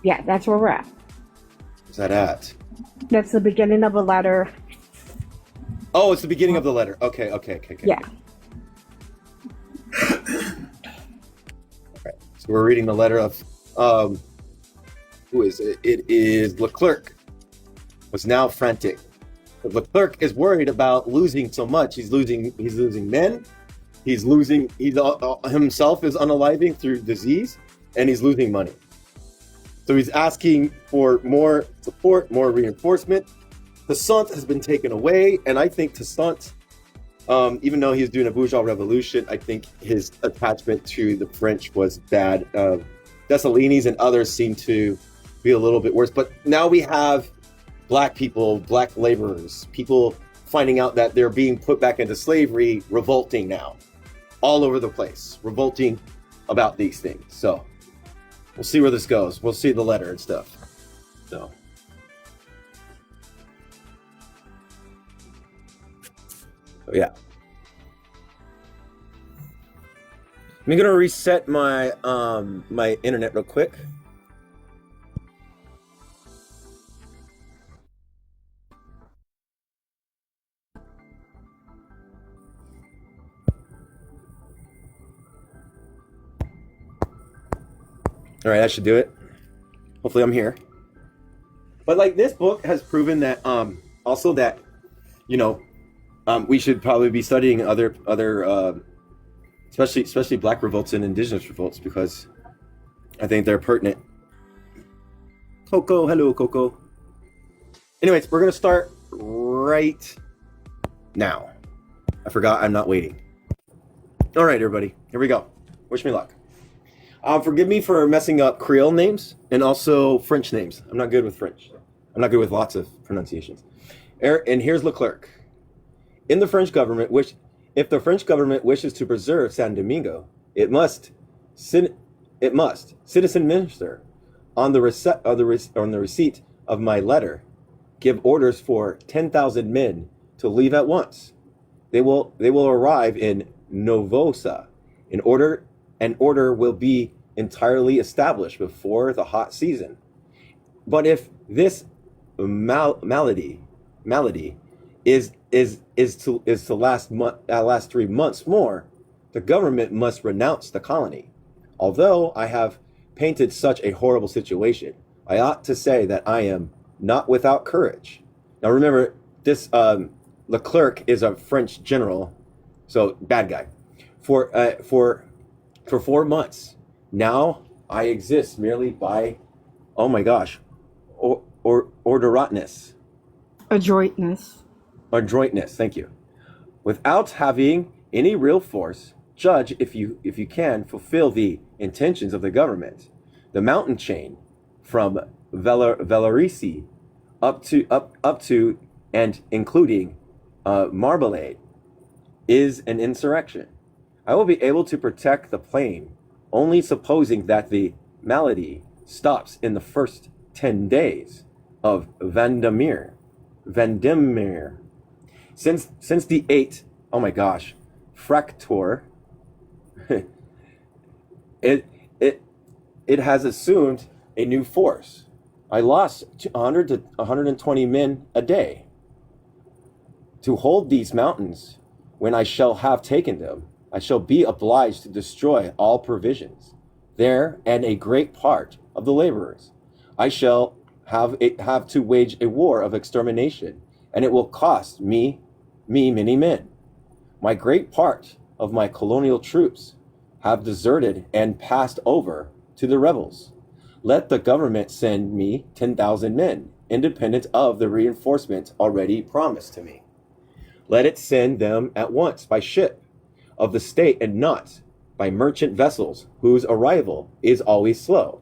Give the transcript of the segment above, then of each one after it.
Yeah, that's where we're at. Where's that at? That's the beginning of a letter. Oh, it's the beginning of the letter. Okay. Yeah. Okay. So we're reading the letter of who is it? It is Leclerc. Was now frantic. Leclerc is worried about losing so much. He's losing men. He's himself is unaliving through disease, and he's losing money. So he's asking for more support, more reinforcement. Toussaint has been taken away, and I think Toussaint, even though he's doing a bourgeois revolution, I think his attachment to the French was bad. Dessalines and others seem to be a little bit worse. But now we have black people, black laborers, people finding out that they're being put back into slavery, revolting now, all over the place, revolting about these things. So we'll see where this goes. We'll see the letter and stuff. So. Yeah. I'm gonna reset my my internet real quick. All right, that should do it. Hopefully I'm here. But like this book has proven that also that we should probably be studying other especially black revolts and indigenous revolts, because I think they're pertinent. Coco, hello Coco. Anyways, we're gonna start right now. I forgot I'm not waiting. All right, everybody, here we go. Wish me luck. Forgive me for messing up Creole names and also French names. I'm not good with French. I'm not good with lots of pronunciations. And here's Leclerc. In the French government, if the French government wishes to preserve San Domingo, it must, citizen minister, on the receipt of my letter, give orders for 10,000 men to leave at once. They will arrive in Novosa. An order will be entirely established before the hot season. But if this malady is to last 3 months more, the government must renounce the colony. Although I have painted such a horrible situation, I ought to say that I am not without courage. Now remember, this Leclerc is a French general, so bad guy. For 4 months now, I exist merely by, oh my gosh, orderotness. Adroitness, thank you. Without having any real force, judge if you can fulfill the intentions of the government. The mountain chain from Valerici up to and including Marmalade is an insurrection. I will be able to protect the plain only supposing that the malady stops in the first 10 days of Vendemier. Since the 8th, oh my gosh, Fractor, it has assumed a new force. I lost 100 to 120 men a day. To hold these mountains, when I shall have taken them, I shall be obliged to destroy all provisions there and a great part of the laborers. I shall have to wage a war of extermination, and it will cost me many men. My great part of my colonial troops have deserted and passed over to the rebels. Let the government send me 10,000 men, independent of the reinforcement already promised to me. Let it send them at once by ship of the state and not by merchant vessels whose arrival is always slow.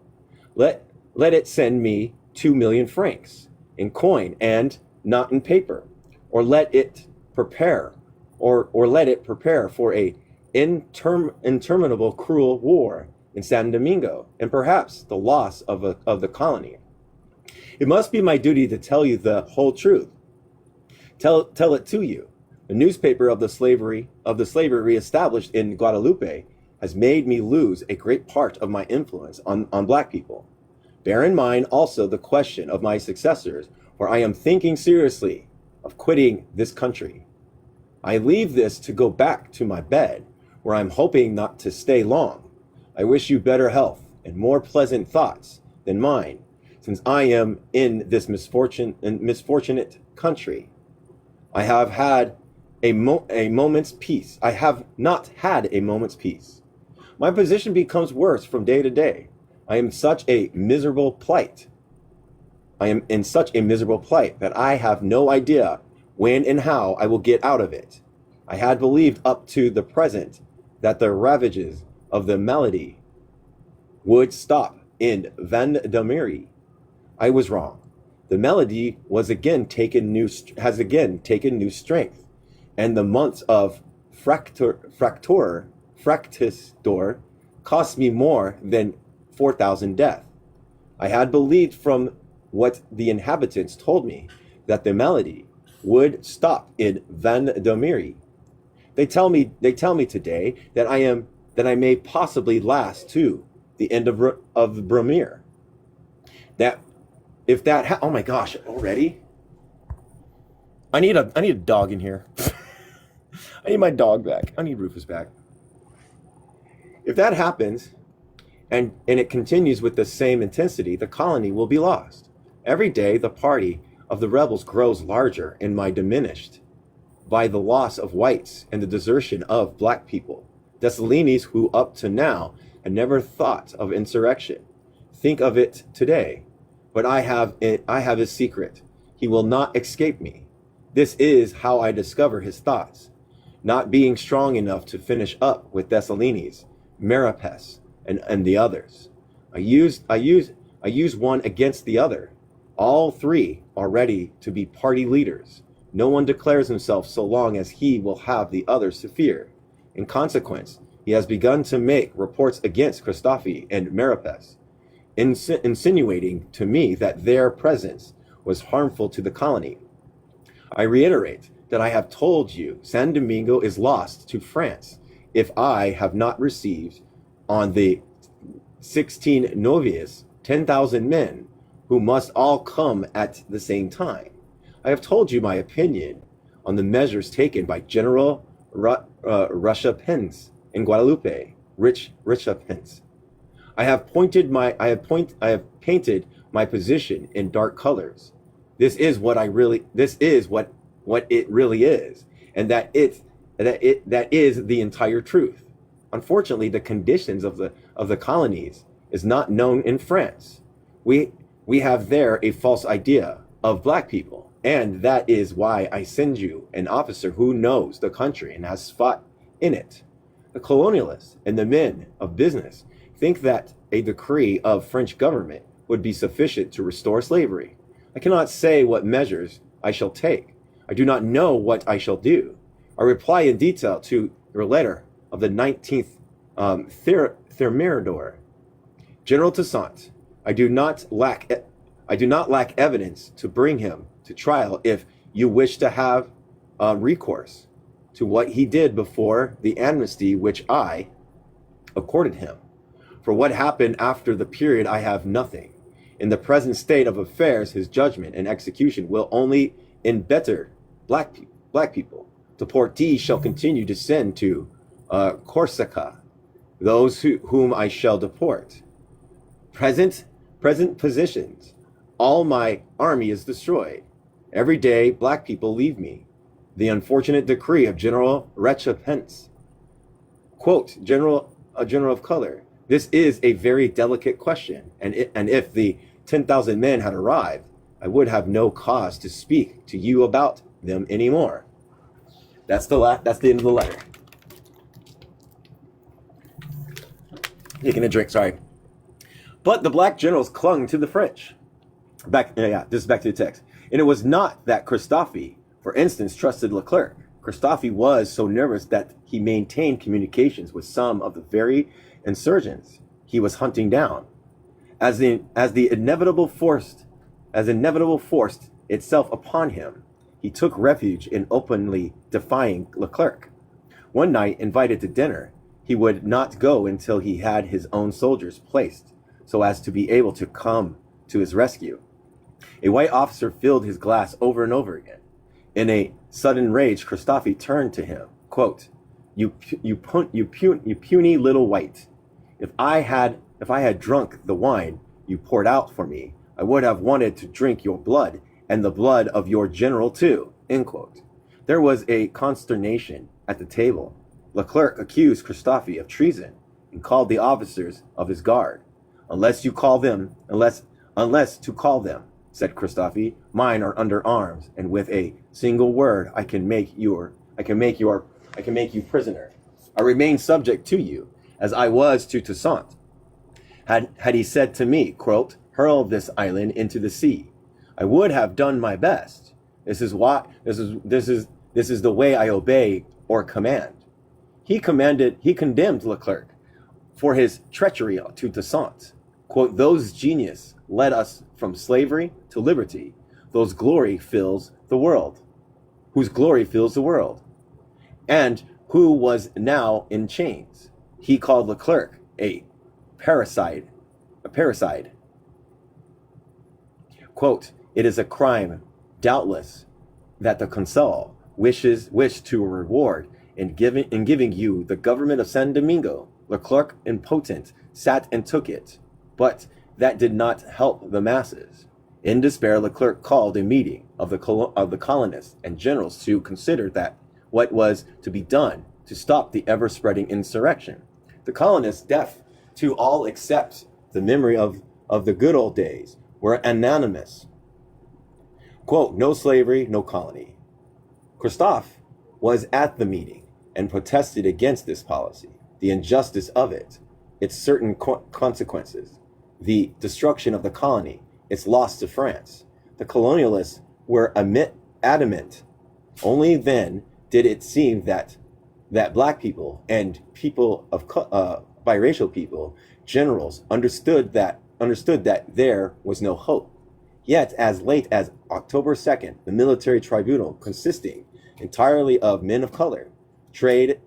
Let it send me 2 million francs in coin and not in paper, or let it prepare for a interminable cruel war in San Domingo, and perhaps the loss of the colony. It must be my duty to tell you the whole truth. Tell it to you. The newspaper of the slavery reestablished in Guadalupe has made me lose a great part of my influence on black people. Bear in mind also the question of my successors, for I am thinking seriously of quitting this country. I leave this to go back to my bed, where I'm hoping not to stay long. I wish you better health and more pleasant thoughts than mine, since I am in this misfortunate country. I have had a moment's peace. I have not had a moment's peace. My position becomes worse from day to day. I am in such a miserable plight that I have no idea when and how I will get out of it. I had believed up to the present that the ravages of the malady would stop in Vandermeer. I was wrong. The malady has again taken new strength, and the months of fractus cost me more than 4,000 deaths. I had believed from what the inhabitants told me that the malady would stop in Vandermeer. They tell me today that I may possibly last to the end of Bromir. Oh my gosh, already? I need a dog in here. I need my dog back. I need Rufus back. If that happens, and it continues with the same intensity, the colony will be lost. Every day, the party of the rebels grows larger and diminished by the loss of whites and the desertion of black people. Dessalines, who up to now had never thought of insurrection, think of it today. But I have his secret. He will not escape me. This is how I discover his thoughts. Not being strong enough to finish up with Dessalines, Maripes, and the others. I use one against the other. All three are ready to be party leaders. No one declares himself so long as he will have the others to fear. In consequence, he has begun to make reports against Christophe and Maripes, insinuating to me that their presence was harmful to the colony. I reiterate that I have told you San Domingo is lost to France if I have not received on the 16 novices 10,000 men who must all come at the same time. I have told you my opinion on the measures taken by General Jacobins in Guadalupe, Jacobins. I have painted my position in dark colors. This is what it really is, and that is the entire truth. Unfortunately, the conditions of the colonies is not known in France. We have there a false idea of black people, and that is why I send you an officer who knows the country and has fought in it. The colonialists and the men of business think that a decree of French government would be sufficient to restore slavery. I cannot say what measures I shall take. I do not know what I shall do. I reply in detail to your letter of the 19th Thermidor. General Toussaint, I do not lack evidence to bring him to trial if you wish to have recourse to what he did before the amnesty which I accorded him. For what happened after the period, I have nothing. In the present state of affairs, his judgment and execution will only embitter black people. The Portees shall continue to send to Corsica those whom I shall deport. Present positions. All my army is destroyed. Every day, black people leave me. The unfortunate decree of General Jacobins. Quote, General of color. This is a very delicate question, and if the 10,000 men had arrived, I would have no cause to speak to you about them anymore. That's the end of the letter. Taking a drink, sorry. But the black generals clung to the French. This is back to the text. And it was not that Christophe, for instance, trusted Leclerc. Christophe was so nervous that he maintained communications with some of the very insurgents he was hunting down. As the inevitable forced itself upon him, he took refuge in openly defying Leclerc. One night, invited to dinner, he would not go until he had his own soldiers placed so as to be able to come to his rescue. A white officer filled his glass over and over again. In a sudden rage, Christophe turned to him, quote, you puny little white. If I had drunk the wine you poured out for me, I would have wanted to drink your blood and the blood of your general too, end quote. There was a consternation at the table. Leclerc accused Christophe of treason and called the officers of his guard. Unless to call them, said Christophe, mine are under arms, and with a single word I can make you prisoner. I remain subject to you, as I was to Toussaint. Had he said to me, quote, hurl this island into the sea, I would have done my best. This is the way I obey or command. He condemned Leclerc for his treachery to Toussaint. Quote, those genius led us from slavery to liberty, whose glory fills the world, and who was now in chains. He called Leclerc a parricide. Quote, it is a crime, doubtless, that the Consul wish to reward in giving you the government of San Domingo. Leclerc, impotent, sat and took it, but that did not help the masses. In despair, Leclerc called a meeting of the colonists and generals to consider that what was to be done to stop the ever-spreading insurrection. The colonists, deaf to all except the memory of the good old days, were unanimous. Quote, no slavery, no colony. Christophe was at the meeting and protested against this policy, the injustice of it, its certain consequences, the destruction of the colony, its loss to France. The colonialists were adamant. Only then did it seem that black people and people of biracial people, generals, understood that there was no hope. Yet, as late as October 2nd, the military tribunal, consisting entirely of men of color, tried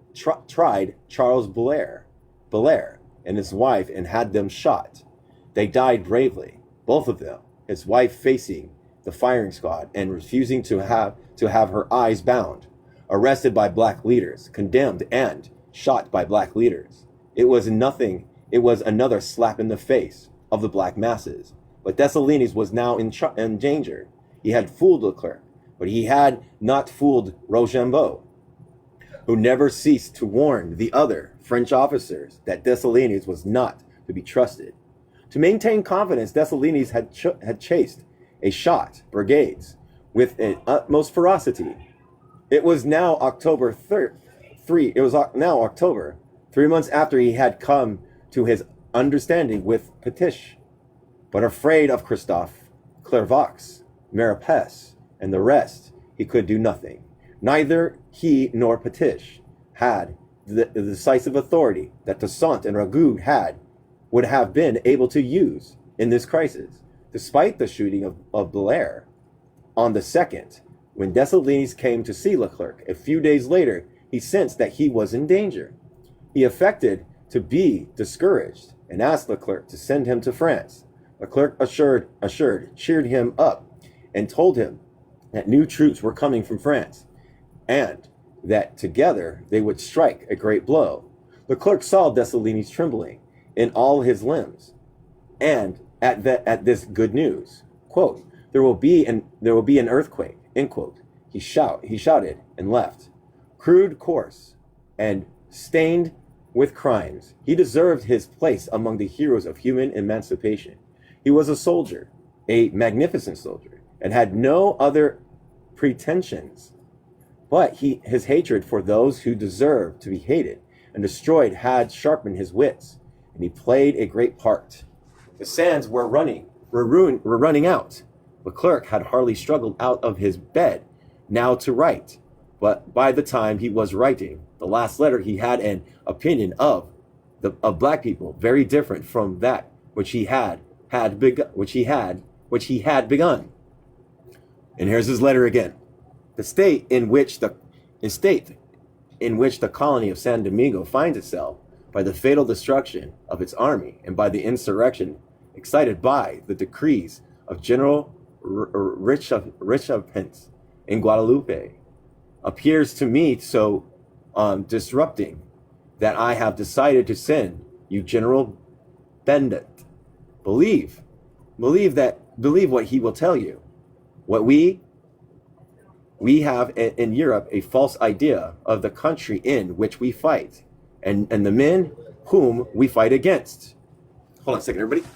Charles Belair and his wife and had them shot. They died bravely, both of them, his wife facing the firing squad and refusing to have her eyes bound, arrested by black leaders, condemned and shot by black leaders. It was another slap in the face of the black masses. But Dessalines was now in danger. He had fooled Leclerc, but he had not fooled Rochambeau, who never ceased to warn the other French officers that Dessalines was not to be trusted. To maintain confidence, Dessalines had chased a shot brigades with an utmost ferocity. It was now October 3 months after he had come to his understanding with Petiche. But afraid of Christophe, Clairvaux, Maripes, and the rest, he could do nothing. Neither he nor Petiche had the decisive authority that Toussaint and Ragout would have been able to use in this crisis. Despite the shooting of Belair on the 2nd, when Dessalines came to see Leclerc, a few days later, he sensed that he was in danger. He affected to be discouraged and asked Leclerc to send him to France. Leclerc cheered him up and told him that new troops were coming from France and that together they would strike a great blow. Leclerc saw Dessalines trembling in all his limbs, and at this good news, quote, there will be an earthquake, end quote. He shouted and left. Crude, coarse, and stained with crimes, he deserved his place among the heroes of human emancipation. He was a soldier, a magnificent soldier, and had no other pretensions. But his hatred for those who deserved to be hated and destroyed had sharpened his wits, and he played a great part. The sands were running out. Leclerc had hardly struggled out of his bed now to write, but by the time he was writing the last letter, he had an opinion of black people very different from that which he had begun. And here's his letter again. The state in which the colony of San Domingo finds itself, by the fatal destruction of its army and by the insurrection excited by the decrees of General Richapince in Guadalupe, appears to me so disrupting that I have decided to send you General Bendit. Believe what he will tell you. What we have in Europe a false idea of the country in which we fight and the men whom we fight against. Hold on a second, everybody.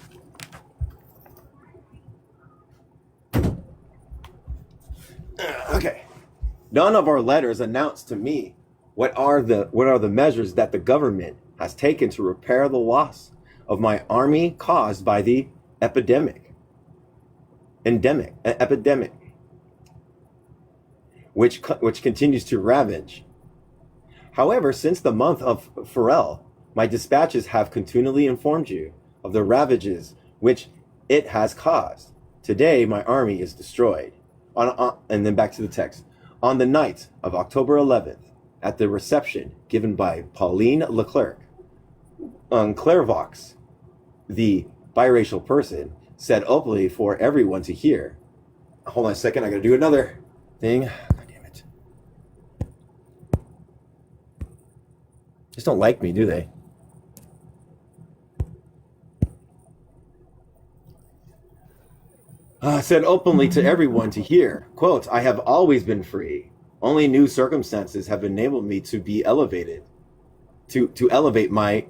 Okay. None of our letters announce to me what are the measures that the government has taken to repair the loss of my army caused by the epidemic, which continues to ravage. However, since the month of Pharrell, my dispatches have continually informed you of the ravages which it has caused. Today, my army is destroyed. And then back to the text. On the night of October 11th, at the reception given by Pauline Leclerc, Clairvaux, the biracial person, said openly for everyone to hear. Hold on a second, I gotta do another thing. God damn it. Just don't like me, do they? Said openly to everyone to hear, quote, I have always been free. Only new circumstances have enabled me to be elevated, to elevate my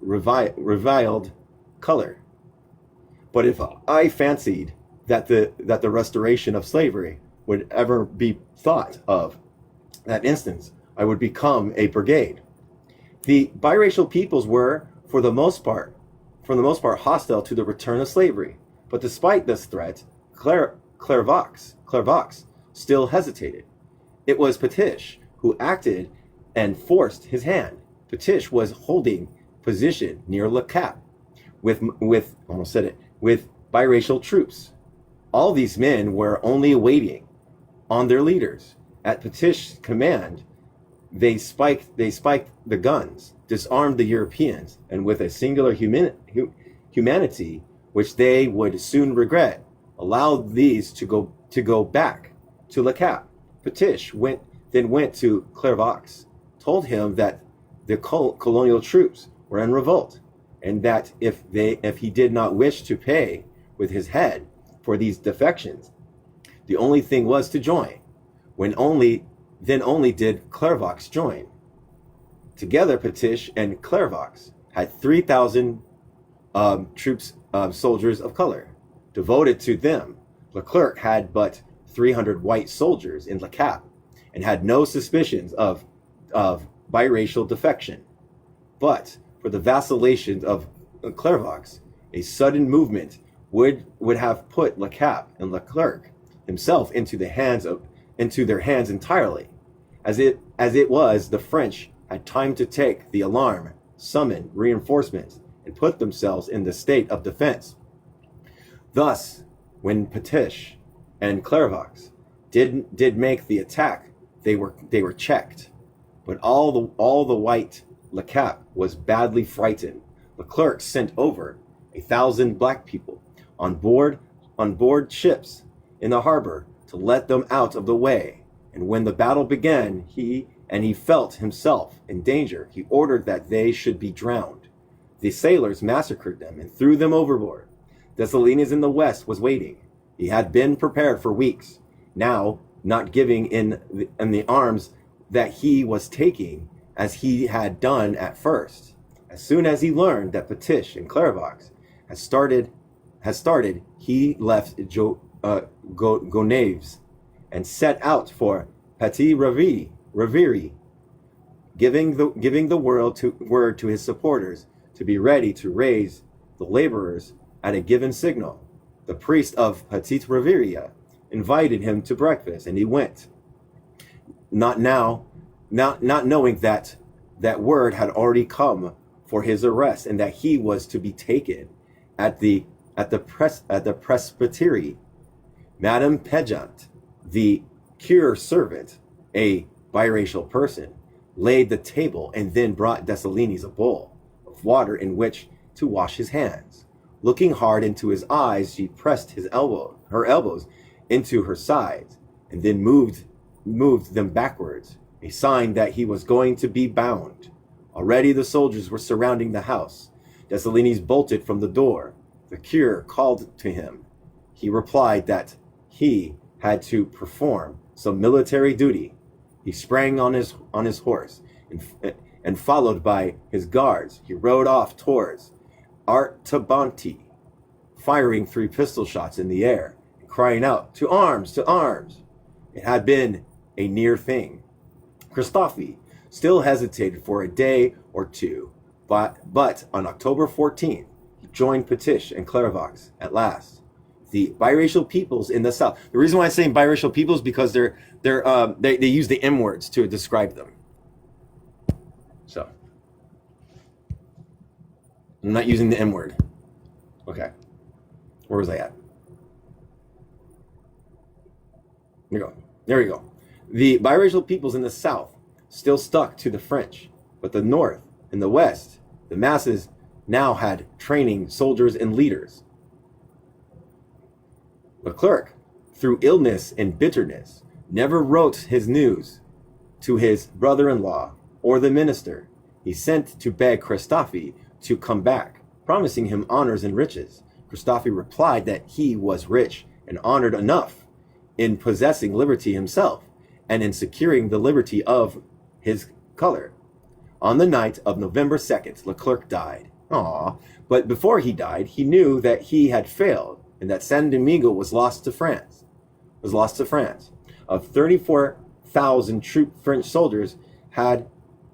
reviled color. But if I fancied that the restoration of slavery would ever be thought of, that instance, I would become a brigade. The biracial peoples were, for the most part, hostile to the return of slavery. But despite this threat, Clairvaux still hesitated. It was Petish who acted and forced his hand. Petish was holding position near Le Cap with biracial troops. All these men were only waiting on their leaders. At Petish's command, they spiked the guns, disarmed the Europeans, and with a singular humanity which they would soon regret, allowed these to go back to Le Cap. Petish went to Clairvaux, told him that the colonial troops were in revolt, and that if he did not wish to pay with his head for these defections, the only thing was to join. Then only did Clairvaux join. Together, Petish and Clairvaux had 3,000 troops, soldiers of color devoted to them. Leclerc had but 300 white soldiers in Le Cap and had no suspicions of biracial defection. But for the vacillations of Clairvaux, a sudden movement would have put Le Cap and Leclerc himself into their hands entirely. As it was, the French had time to take the alarm, summon reinforcements, and put themselves in the state of defense. Thus, when Petish and Clairvaux did make the attack, they were checked. But all the white Le Cap was badly frightened. Leclerc sent over 1,000 black people on board ships in the harbor to let them out of the way. And when the battle began, he felt himself in danger, he ordered that they should be drowned. The sailors massacred them and threw them overboard. Dessalines in the west was waiting. He had been prepared for weeks. Now, not giving in the arms that he was taking as he had done at first. As soon as he learned that Petish and Clairvaux had started, he left Gonaves and set out for Petit Reverie, giving the word to his supporters to be ready to raise the laborers at a given signal. The priest of Petit Reverie invited him to breakfast, and he went. Not knowing that word had already come for his arrest, and that he was to be taken at the presbytery. Madame Pejant, the cure servant, a biracial person, laid the table and then brought Dessalines a bowl of water in which to wash his hands. Looking hard into his eyes, she pressed her elbows into her sides, and then moved them backwards, a sign that he was going to be bound. Already the soldiers were surrounding the house. Dessalines bolted from the door. The curé called to him. He replied that he had to perform some military duty. He sprang on his horse, and followed by his guards, he rode off towards Artabanti, firing 3 pistol shots in the air, and crying out, "To arms! To arms!" It had been a near thing. Christophe still hesitated for a day or two, but on October 14th, he joined Petiche and Clairvaux at last. The biracial peoples in the South. The reason why I'm saying biracial peoples is because they use the M words to describe them. So I'm not using the M word. Okay. Where was I at? There we go. The biracial peoples in the South still stuck to the French, but the North and the West, the masses now had training soldiers and leaders. Leclerc, through illness and bitterness, never wrote his news to his brother-in-law or the minister. He sent to beg Christophe to come back, promising him honors and riches. Christophe replied that he was rich and honored enough in possessing liberty himself and in securing the liberty of his color. On the night of November 2nd, Leclerc died. But before he died, he knew that he had failed and that Saint Domingo was lost to France. Of 34,000 French soldiers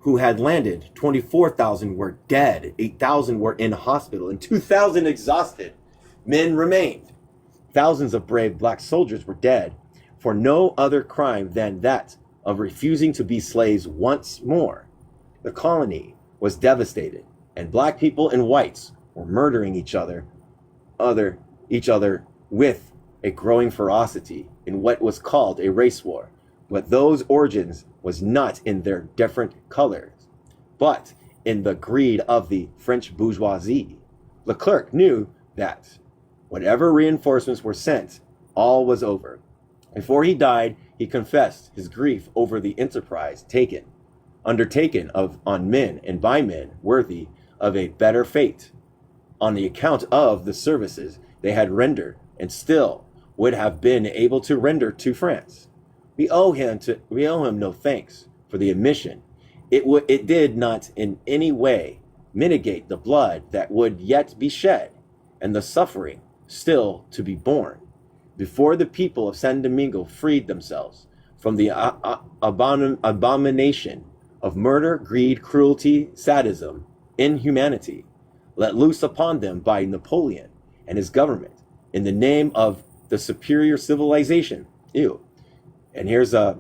who had landed, 24,000 were dead, 8,000 were in hospital, and 2,000 exhausted men remained. Thousands of brave black soldiers were dead for no other crime than that of refusing to be slaves once more. The colony was devastated, and black people and whites were murdering each other with a growing ferocity in what was called a race war. But those origins was not in their different colors, but in the greed of the French bourgeoisie. Leclerc knew that whatever reinforcements were sent, all was over. Before he died, he confessed his grief over the enterprise undertaken on men and by men worthy of a better fate, on the account of the services they had rendered and still would have been able to render to France. We owe him no thanks for the admission. It did not in any way mitigate the blood that would yet be shed and the suffering still to be borne before the people of San Domingo freed themselves from the abomination of murder, greed, cruelty, sadism, inhumanity, let loose upon them by Napoleon and his government in the name of the superior civilization. And here's a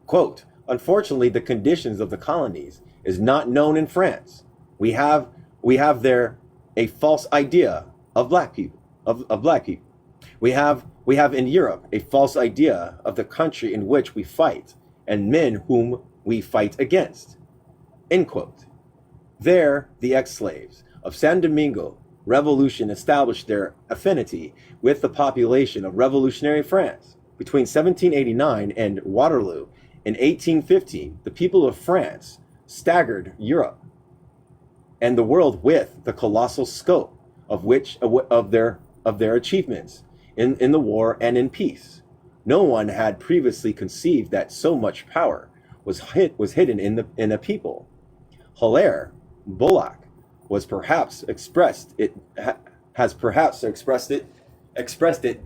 quote. Unfortunately, the conditions of the colonies is not known in France. We have there a false idea of black people, of black people. We have in Europe a false idea of the country in which we fight and men whom we fight against. End quote. There, the ex-slaves of San Domingo Revolution established their affinity with the population of revolutionary France. Between 1789 and Waterloo in 1815, the people of France staggered Europe and the world with the colossal scope of their achievements in the war and in peace. No one had previously conceived that so much power was hidden in a people. Hilaire Bullock has perhaps expressed it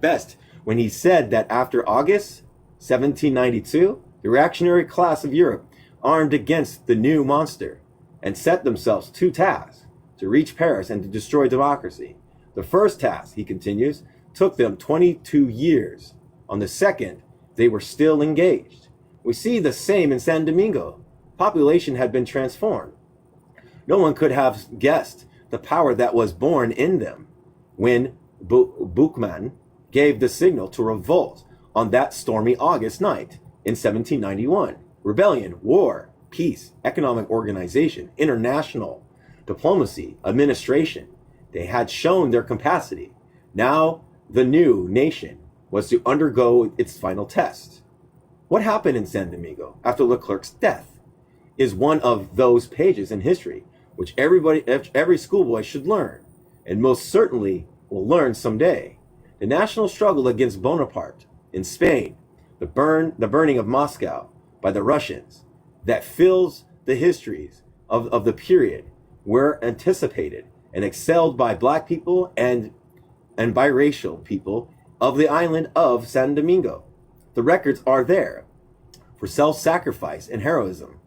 best when he said that after August 1792, the reactionary class of Europe armed against the new monster and set themselves 2 tasks: to reach Paris and to destroy democracy. The first task, he continues, took them 22 years. On the second, they were still engaged. We see the same in San Domingo. Population had been transformed. No one could have guessed the power that was born in them when Buchmann gave the signal to revolt on that stormy August night in 1791. Rebellion, war, peace, economic organization, international diplomacy, administration. They had shown their capacity. Now the new nation was to undergo its final test. What happened in San Domingo after Leclerc's death is one of those pages in history which every schoolboy should learn, and most certainly will learn someday. The national struggle against Bonaparte in Spain, the burning of Moscow by the Russians, that fills the histories of the period were anticipated and excelled by black people and biracial people of the island of San Domingo. The records are there for self-sacrifice and heroism.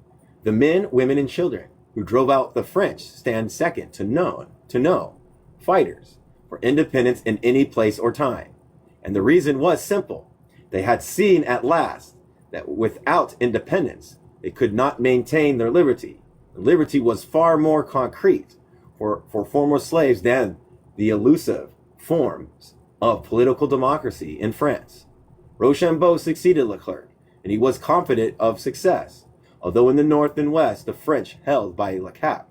The men, women, and children who drove out the French stand second to no fighters for independence in any place or time. And the reason was simple. They had seen at last that without independence, they could not maintain their liberty. Liberty was far more concrete for former slaves than the elusive forms of political democracy in France. Rochambeau succeeded Leclerc, and he was confident of success, although in the north and west, the French held by Le Cap,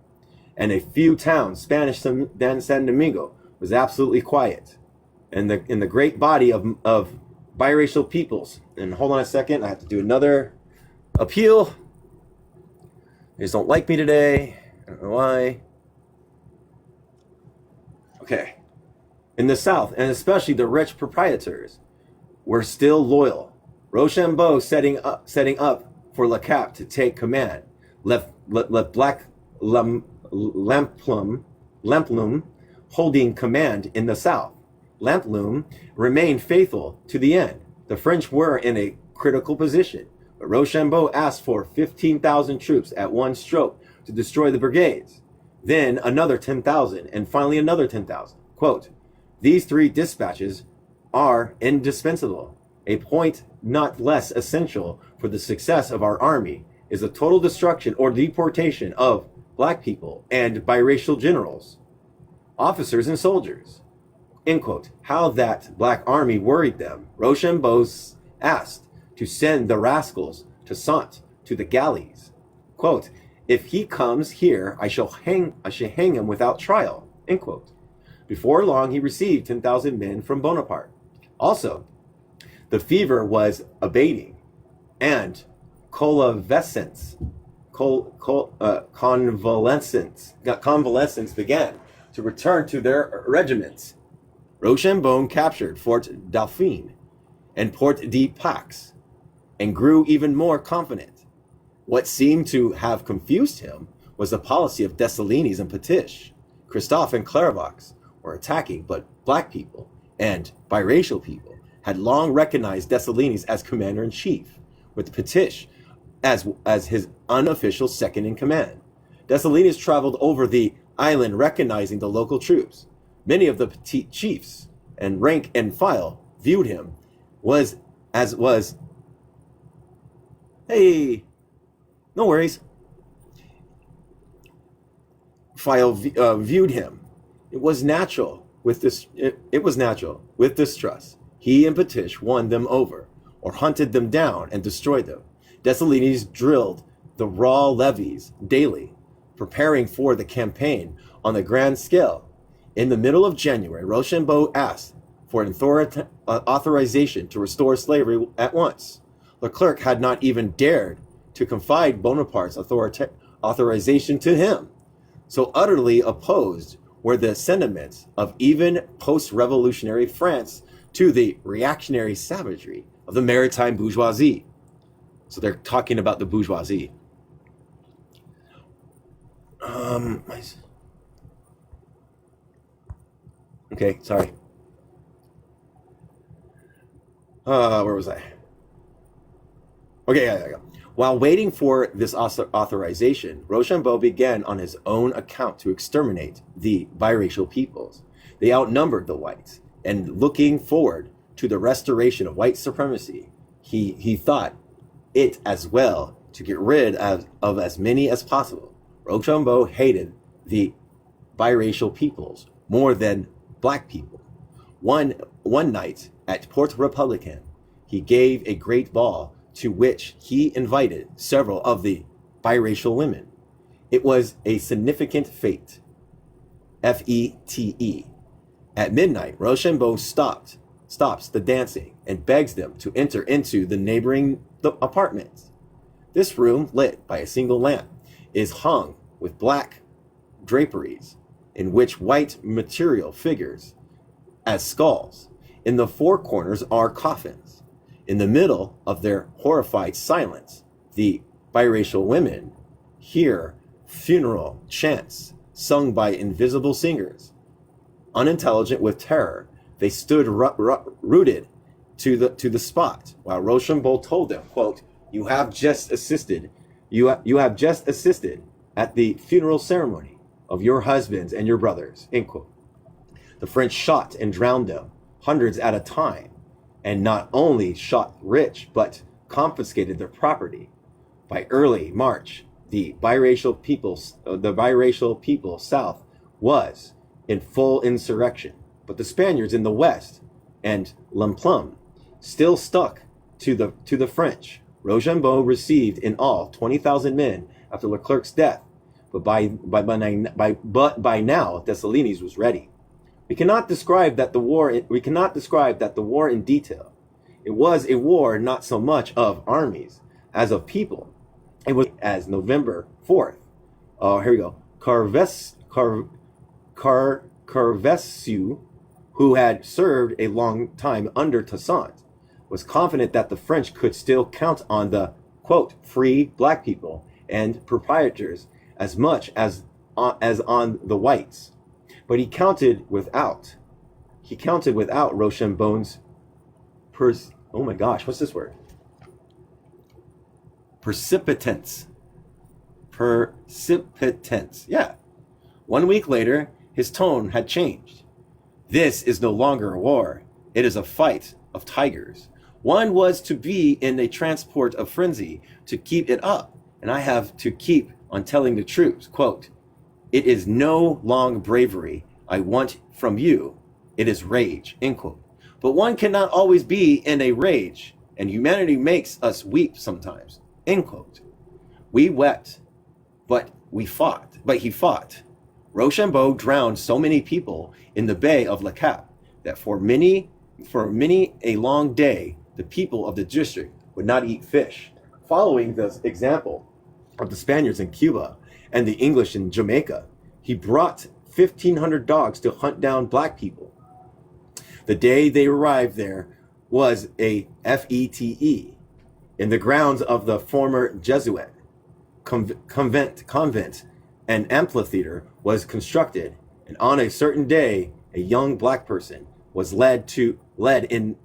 and a few towns, Spanish than San Domingo, was absolutely quiet. And in the great body of biracial peoples, and hold on a second, I have to do another appeal. They just don't like me today. I don't know why. Okay. In the South, and especially the rich proprietors, were still loyal. Rochambeau setting up for Le Cap to take command, left Black Lamplum holding command in the South. Lamplum remained faithful to the end. The French were in a critical position, but Rochambeau asked for 15,000 troops at one stroke to destroy the brigades, then another 10,000, and finally another 10,000. Quote, "These three dispatches are indispensable. A point not less essential for the success of our army is the total destruction or deportation of black people and biracial generals, officers, and soldiers." End quote. How that black army worried them. Rochambeau asked to send the rascals to Sant, to the galleys. Quote, "If he comes here, I shall hang him without trial." End quote. Before long, he received 10,000 men from Bonaparte. Also, the fever was abating, and convalescence began to return to their regiments. Rochambeau captured Fort Dauphin and Port de Paix and grew even more confident. What seemed to have confused him was the policy of Dessalines and Petiche. Christophe and Clairvaux were attacking, but black people and biracial people had long recognized Dessalines as commander-in-chief, with Petiche as his unofficial second-in-command. Dessalines traveled over the island recognizing the local troops. Many of the petite chiefs and rank and file viewed him hey, no worries. File viewed him. It was natural with distrust. He and Petiche won them over, or hunted them down and destroyed them. Dessalines drilled the raw levies daily, preparing for the campaign on the grand scale. In the middle of January, Rochambeau asked for an authorization to restore slavery at once. Leclerc had not even dared to confide Bonaparte's authorization to him. So utterly opposed were the sentiments of even post-revolutionary France to the reactionary savagery of the maritime bourgeoisie. So they're talking about the bourgeoisie. Okay, sorry. Where was I? Okay, yeah, there you go. While waiting for this authorization, Rochambeau began on his own account to exterminate the biracial peoples. They outnumbered the whites, and looking forward to the restoration of white supremacy, he thought it as well to get rid of as many as possible. Rochambeau hated the biracial peoples more than black people. One night at Port Republican, he gave a great ball to which he invited several of the biracial women. It was a significant fete. Fete. At midnight, Rochambeau stops the dancing and begs them to enter into the neighboring apartments. This room, lit by a single lamp, is hung with black draperies in which white material figures as skulls. In the four corners are coffins. In the middle of their horrified silence, the biracial women hear funeral chants sung by invisible singers. Unintelligent with terror, they stood rooted to the spot, while Rochambeau told them, quote, you have just assisted at the funeral ceremony of your husbands and your brothers, end quote. The French shot and drowned them, hundreds at a time, and not only shot rich, but confiscated their property. By early March, the biracial people south was in full insurrection, but the Spaniards in the west and Lemplum still stuck to the French. Rochambeau received in all 20,000 men after Leclerc's death, but by now Dessalines was ready. We cannot describe the war in detail. It was a war not so much of armies as of people. It was as November 4th. Here we go. Carvesiu, who had served a long time under Toussaint, was confident that the French could still count on the, quote, free black people and proprietors as much as on the whites. But he counted without Rochambeau's oh my gosh, what's this word? Precipitance. Yeah. 1 week later, his tone had changed. This is no longer a war. It is a fight of tigers. One was to be in a transport of frenzy to keep it up, and I have to keep on telling the troops, quote, it is no long bravery I want from you. It is rage, end quote. But one cannot always be in a rage, and humanity makes us weep sometimes, end quote. We wept, but he fought. Rochambeau drowned so many people in the Bay of Le Cap that for many a long day, the people of the district would not eat fish. Following the example of the Spaniards in Cuba and the English in Jamaica, he brought 1,500 dogs to hunt down black people. The day they arrived there was a fete in the grounds of the former Jesuit convent. An amphitheater was constructed, and on a certain day, a young black person was led in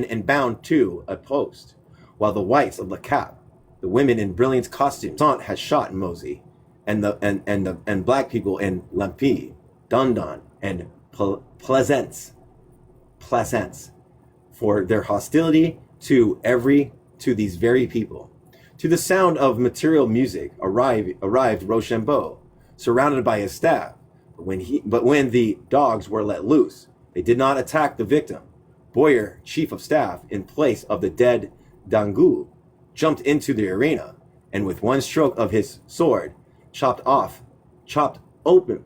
and bound to a post, while the whites of Le Cap, the women in brilliant costumes, had shot Mosey, and black people in Lampi, Dondon, and Plaisance for their hostility to these very people. To the sound of material music arrived Rochambeau, surrounded by his staff. But when the dogs were let loose, they did not attack the victim. Boyer, chief of staff, in place of the dead Dangu, jumped into the arena, and with one stroke of his sword, cut open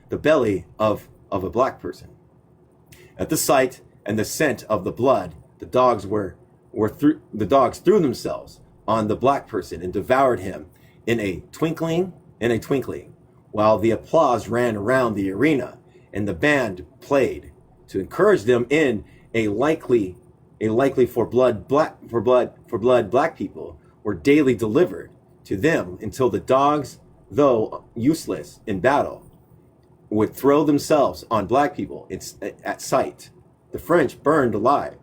the belly of a black person. At the sight and the scent of the blood, the dogs threw themselves on the black person and devoured him in a twinkling, while the applause ran around the arena and the band played to encourage them in a likely for blood black people were daily delivered to them until the dogs, though useless in battle, would throw themselves on black people at sight. The French burned alive,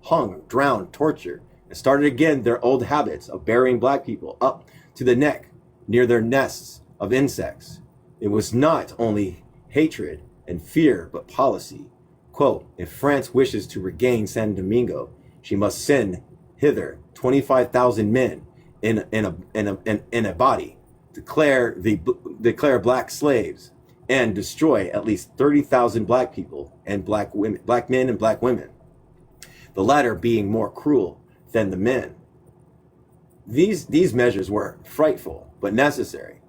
hung, drowned, tortured, and started again their old habits of burying black people up to the neck near their nests of insects. It was not only hatred and fear, but policy. Quote, if France wishes to regain San Domingo, she must send hither 25,000 men in a body, declare black slaves, and destroy at least 30,000 black people and black men and black women, the latter being more cruel than the men. These measures were frightful but necessary.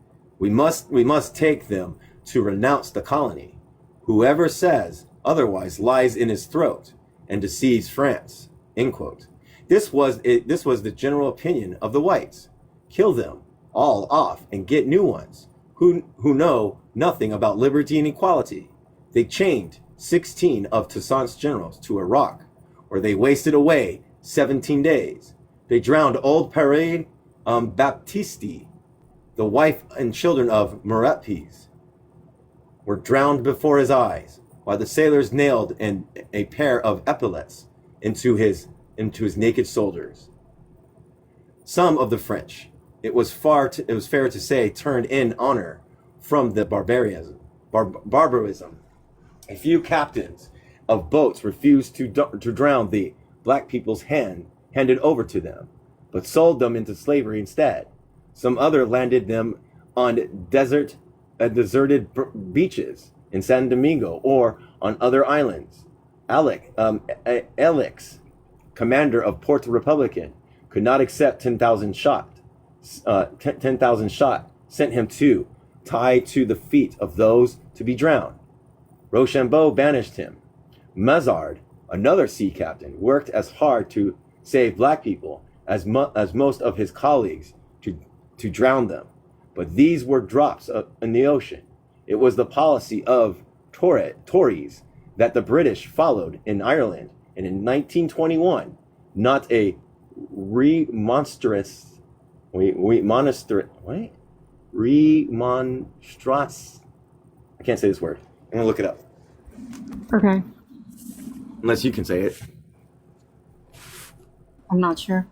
We must take them to renounce the colony. Whoever says otherwise lies in his throat and deceives France. End quote. This was the general opinion of the whites. Kill them all off and get new ones who know nothing about liberty and equality. They chained 16 of Toussaint's generals to a rock, where they wasted away 17 days. They drowned old Pere Baptiste, the wife and children of Maurepas, were drowned before his eyes, while the sailors nailed a pair of epaulets into his naked shoulders. Some of the French, it was fair to say, turned in honor from the barbarism. A few captains of boats refused to drown the black people's handed over to them, but sold them into slavery instead. Some other landed them on deserted beaches in San Domingo or on other islands. Alex, commander of Puerto Republican, could not accept 10,000 shot, sent him to tie to the feet of those to be drowned. Rochambeau banished him. Mazard, another sea captain, worked as hard to save black people as most of his colleagues to drown them. But these were drops in the ocean. It was the policy of Tories that the British followed in Ireland, and in 1921, not a remonstrance. I can't say this word. I'm gonna look it up. Okay. Unless you can say it. I'm not sure.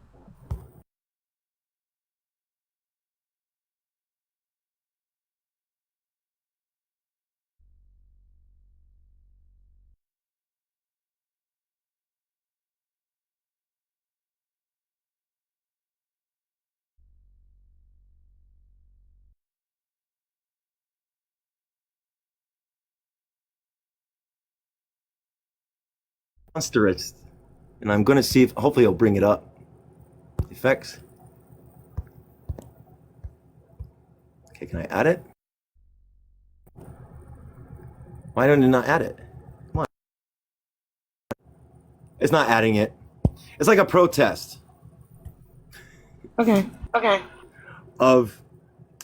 Monstrous. And I'm gonna see if hopefully it'll bring it up. Effects. Okay, can I add it? Why don't you not add it? Come on. It's not adding it. It's like a protest Okay. of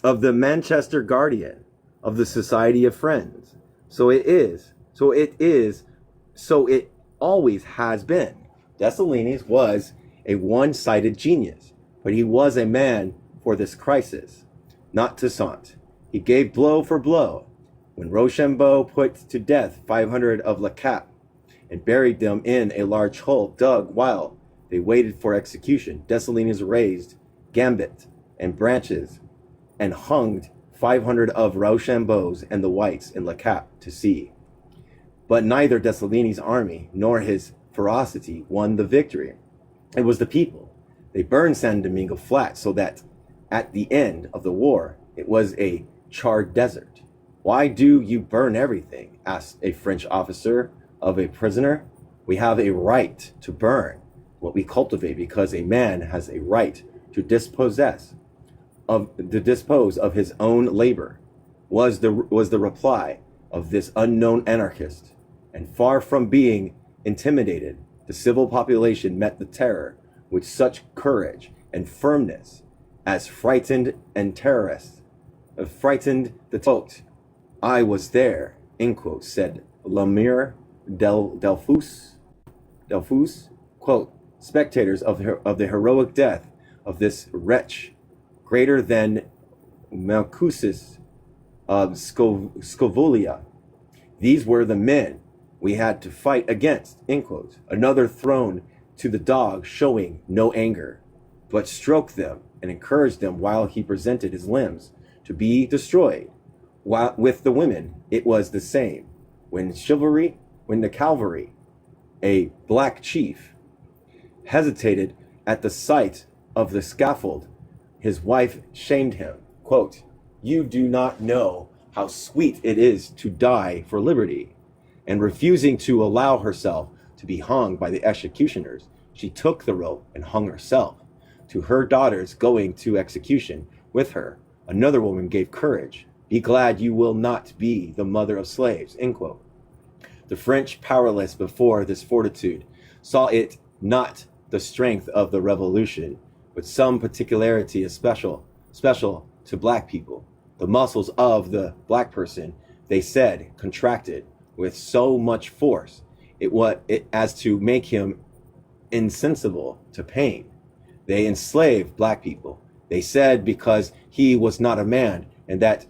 the Manchester Guardian of the Society of Friends. So it always has been. Dessalines was a one-sided genius, but he was a man for this crisis, not Toussaint. He gave blow for blow. When Rochambeau put to death 500 of Le Cap and buried them in a large hole dug while they waited for execution, Dessalines raised gambit and branches and hung 500 of Rochambeau's and the whites in Le Cap to sea. But neither Dessalines' army nor his ferocity won the victory. It was the people. They burned San Domingo flat so that at the end of the war, it was a charred desert. Why do you burn everything? Asked a French officer of a prisoner. We have a right to burn what we cultivate because a man has a right to dispose of his own labor, was the reply of this unknown anarchist. And far from being intimidated, the civil population met the terror with such courage and firmness as frightened the boat. I was there, end quote, said Lemire Delphus, quote, spectators of the heroic death of this wretch, greater than Malcusis of Scovolia. These were the men we had to fight against, end quote. Another thrown to the dogs, showing no anger, but stroked them and encouraged them while he presented his limbs to be destroyed. While with the women, it was the same. When the cavalry, a black chief, hesitated at the sight of the scaffold, his wife shamed him, quote, "You do not know how sweet it is to die for liberty." And refusing to allow herself to be hung by the executioners, she took the rope and hung herself. To her daughters going to execution with her Another woman gave courage. Be glad you will not be the mother of slaves, end quote. The French, powerless before this fortitude, saw it not the strength of the revolution, but some particularity is special to black people. The muscles of the black person, they said, contracted with so much force as to make him insensible to pain. They enslaved black people. They said because he was not a man and that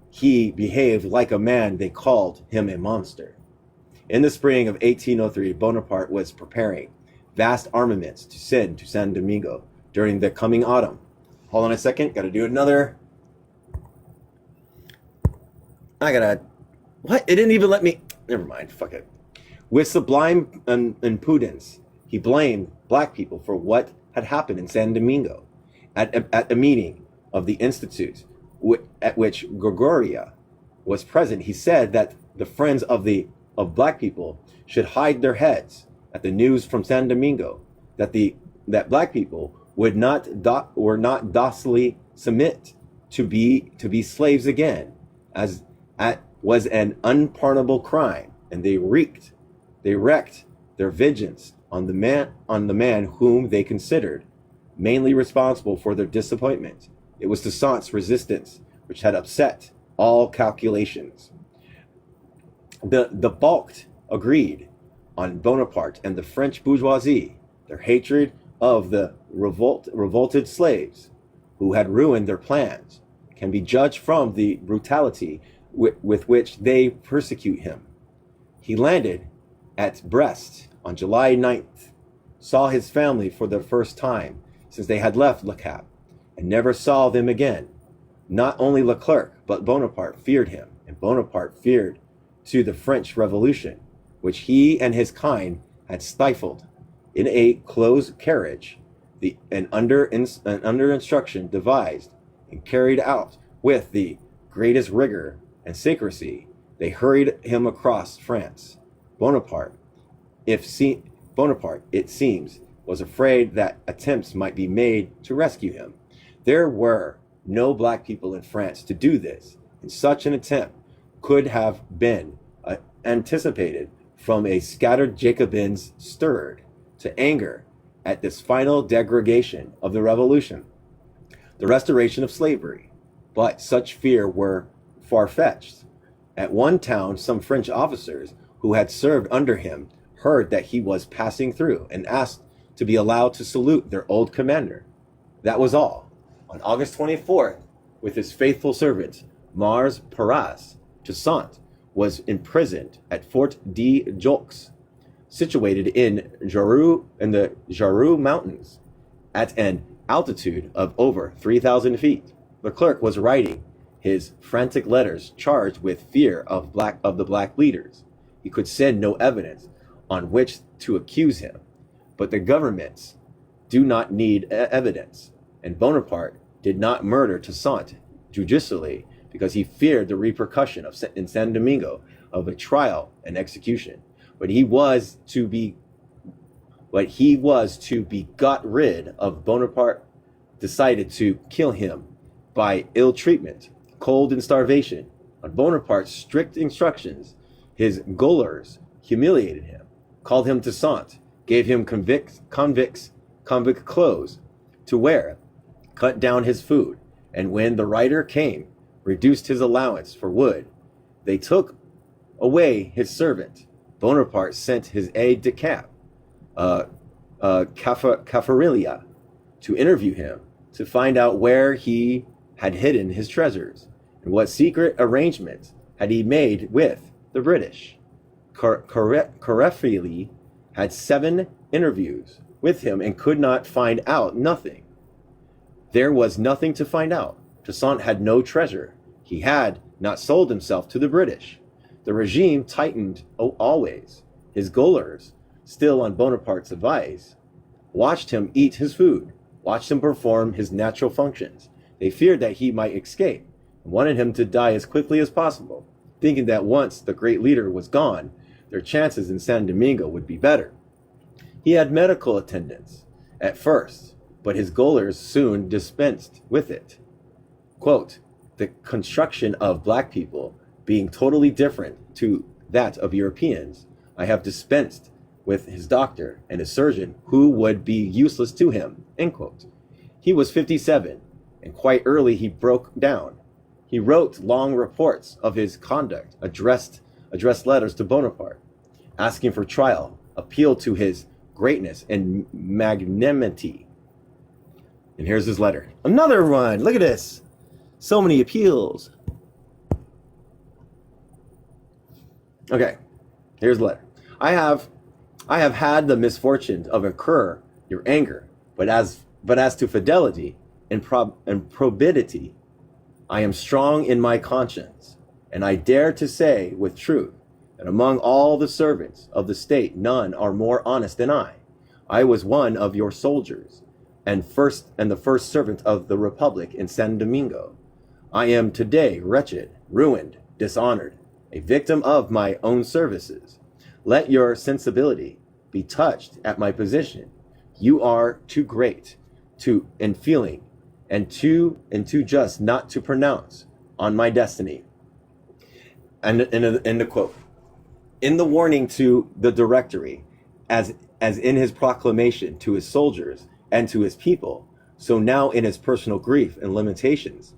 he behaved like a man, they called him a monster. In the spring of 1803, Bonaparte was preparing vast armaments to send to San Domingo during the coming autumn. Hold on a second, gotta do another. What? It didn't even let me. Never mind, fuck it. With sublime impudence, he blamed black people for what had happened in San Domingo. At a meeting of the Institute at which Gregoria was present, he said that the friends of black people should hide their heads at the news from San Domingo that black people were not docilely submit to be slaves again, as was an unpardonable crime, and they wreaked their vengeance on the man whom they considered mainly responsible for their disappointment. It was Toussaint's resistance which had upset all calculations. The balked agreed on Bonaparte and the French bourgeoisie. Their hatred of the revolted slaves who had ruined their plans can be judged from the brutality with which they persecute him. He landed at Brest on July 9th, saw his family for the first time since they had left Le Cap, and never saw them again. Not only Leclerc, but Bonaparte feared him, and Bonaparte feared to the French Revolution, which he and his kind had stifled in a closed carriage, and under instruction devised and carried out with the greatest rigor and secrecy. They hurried him across France. Bonaparte, it seems, was afraid that attempts might be made to rescue him. There were no black people in France to do this, and such an attempt could have been anticipated from a scattered Jacobins stirred to anger at this final degradation of the revolution, the restoration of slavery. But such fear were far-fetched. At one town, some French officers who had served under him heard that he was passing through and asked to be allowed to salute their old commander. That was all. On August 24th, with his faithful servant, Mars Paras, Toussaint was imprisoned at Fort de Joux, situated in the Jarou Mountains, at an altitude of over 3,000 feet. Leclerc was writing his frantic letters charged with fear of the black leaders. He could send no evidence on which to accuse him, but the governments do not need evidence, and Bonaparte did not murder Toussaint judicially because he feared the repercussion in San Domingo of a trial and execution. But he was to be got rid of. Bonaparte decided to kill him by ill treatment, cold, and starvation. On Bonaparte's strict instructions, his gaolers humiliated him, called him Toussaint, gave him convict clothes to wear, cut down his food, and when the writer came, reduced his allowance for wood. They took away his servant. Bonaparte sent his aide-de-camp, Caffarilla, to interview him, to find out where he had hidden his treasures, and what secret arrangements had he made with the British. Caffarilla had 7 interviews with him and could not find out nothing. There was nothing to find out. Toussaint had no treasure. He had not sold himself to the British. The regime tightened always. His gaolers, still on Bonaparte's advice, watched him eat his food, watched him perform his natural functions. They feared that he might escape and wanted him to die as quickly as possible, thinking that once the great leader was gone, their chances in San Domingo would be better. He had medical attendance at first, but his gaolers soon dispensed with it. Quote, the construction of black people being totally different to that of Europeans, I have dispensed with his doctor and his surgeon who would be useless to him. End quote. He was 57, and quite early he broke down. He wrote long reports of his conduct, addressed letters to Bonaparte, asking for trial, appealed to his greatness and magnanimity. And here's his letter. Another one. Look at this. So many appeals. Okay, here's the letter. I have had the misfortune of incur your anger, but as to fidelity and probity, I am strong in my conscience, and I dare to say with truth that among all the servants of the state none are more honest than I. I was one of your soldiers, and the first servant of the Republic in San Domingo. I am today wretched, ruined, dishonored, a victim of my own services. Let your sensibility be touched at my position. You are too great in feeling and too just not to pronounce on my destiny. And the quote. In the warning to the Directory, as in his proclamation to his soldiers and to his people, so now in his personal grief and limitations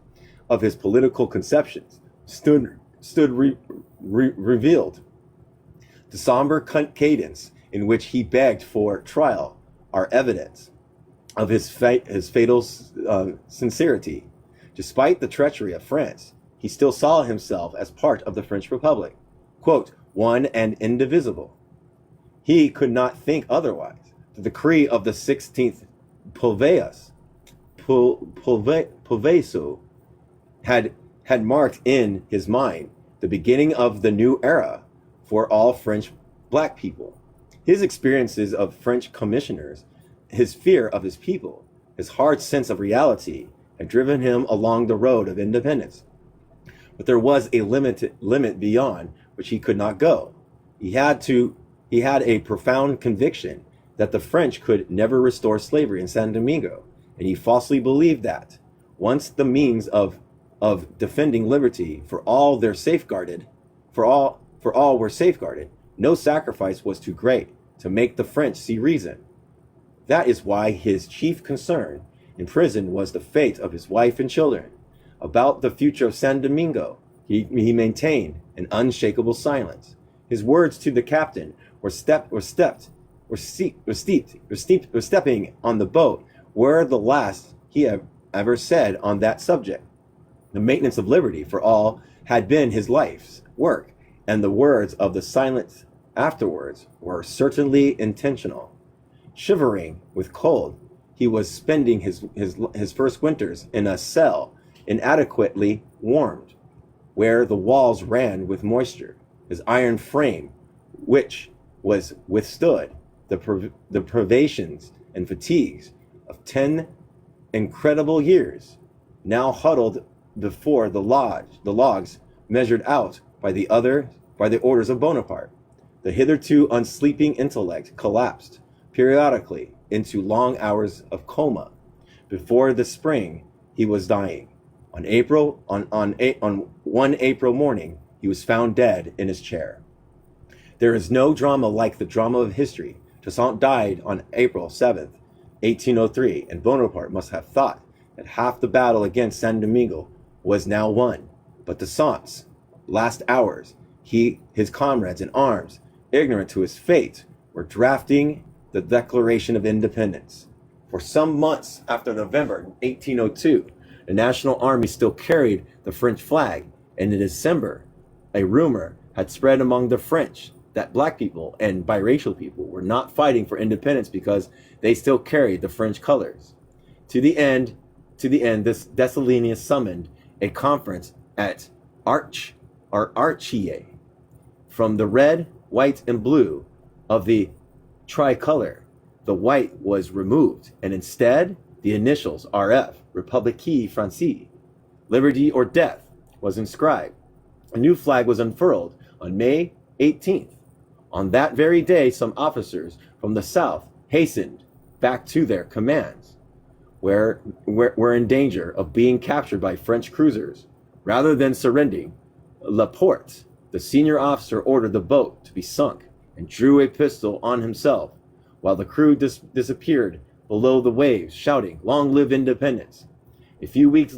of his political conceptions stood revealed. The somber cadence in which he begged for trial are evidence of his fatal sincerity. Despite the treachery of France, he still saw himself as part of the French Republic, quote, one and indivisible. He could not think otherwise. The decree of the 16th Pulveso had marked in his mind the beginning of the new era for all French black people. His experiences of French commissioners, his fear of his people, his hard sense of reality had driven him along the road of independence. But there was a limit beyond which he could not go. He had a profound conviction that the French could never restore slavery in San Domingo, and he falsely believed that once the means of defending liberty for all were safeguarded, no sacrifice was too great to make the French see reason. That is why his chief concern in prison was the fate of his wife and children. About the future of San Domingo, he maintained an unshakable silence. His words to the captain were stepping on the boat were the last he ever said on that subject. The maintenance of liberty for all had been his life's work, and the words of the silence afterwards were certainly intentional. Shivering with cold, he was spending his first winters in a cell inadequately warmed, where the walls ran with moisture. His iron frame, which was withstood the privations and fatigues of 10 incredible years, now huddled before the logs measured out by the orders of Bonaparte. The hitherto unsleeping intellect collapsed periodically into long hours of coma. Before the spring, he was dying. On one April morning, he was found dead in his chair. There is no drama like the drama of history. Toussaint died on April 7th, 1803, and Bonaparte must have thought that half the battle against San Domingo was now won. But Toussaint's last hours, his comrades in arms, ignorant to his fate, were drafting the Declaration of Independence. For some months after November 1802, the National Army still carried the French flag, and in December, a rumor had spread among the French that black people and biracial people were not fighting for independence because they still carried the French colors. To the end, this Dessalines summoned a conference at Archier. From the red, white, and blue of the tricolor, the white was removed, and instead, the initials RF, République Française, Liberty or Death, was inscribed. A new flag was unfurled on May 18th. On that very day, some officers from the south hastened back to their commands, were in danger of being captured by French cruisers. Rather than surrendering, Laporte, the senior officer, ordered the boat to be sunk and drew a pistol on himself, while the crew disappeared below the waves, shouting, "Long live independence!" A few weeks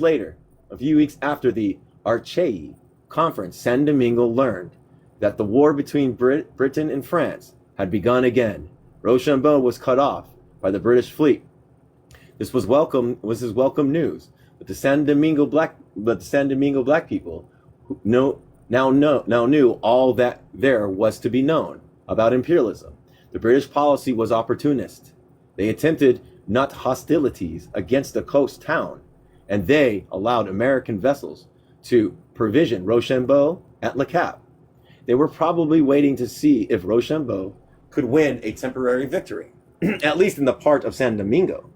after the Archei conference, San Domingo learned that the war between Britain and France had begun again. Rochambeau was cut off by the British fleet. This was his welcome news, but the San Domingo black people now knew all that there was to be known about imperialism. The British policy was opportunist. They attempted not hostilities against the coast town, and they allowed American vessels to provision Rochambeau at Le Cap. They were probably waiting to see if Rochambeau could win a temporary victory, at least in the part of San Domingo,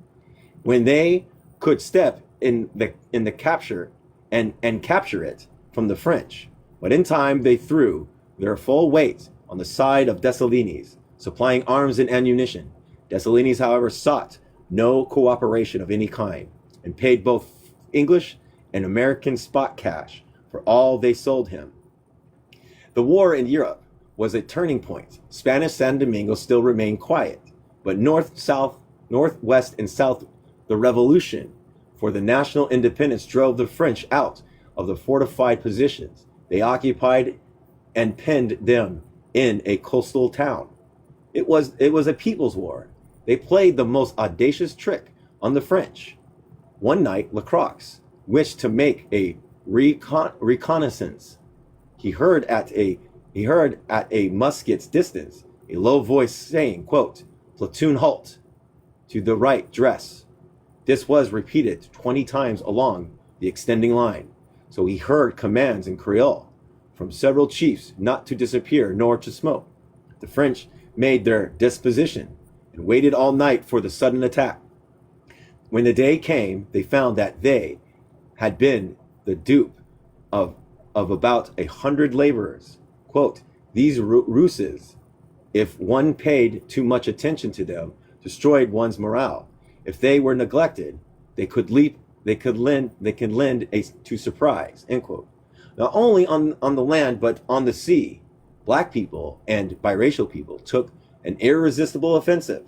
when they could step in the capture and capture it from the French. But in time, they threw their full weight on the side of Dessalines, supplying arms and ammunition. Dessalines, however, sought no cooperation of any kind and paid both English and American spot cash for all they sold him. The war in Europe was a turning point. Spanish San Domingo still remained quiet, but north, south, northwest, and south, the revolution for the national independence drove the French out of the fortified positions they occupied and penned them in a coastal town. It was a people's war. They played the most audacious trick on the French. One night, Lacroix wished to make a reconnaissance. He heard at a musket's distance a low voice saying, quote, "Platoon halt, to the right dress." This was repeated 20 times along the extending line, so he heard commands in Creole from several chiefs not to disappear nor to smoke. The French made their disposition and waited all night for the sudden attack. When the day came, they found that they had been the dupe of about 100 laborers. Quote, "These ruses, if one paid too much attention to them, destroyed one's morale. If they were neglected, they could lend to surprise." End quote. Not only on the land, but on the sea, black people and biracial people took an irresistible offensive.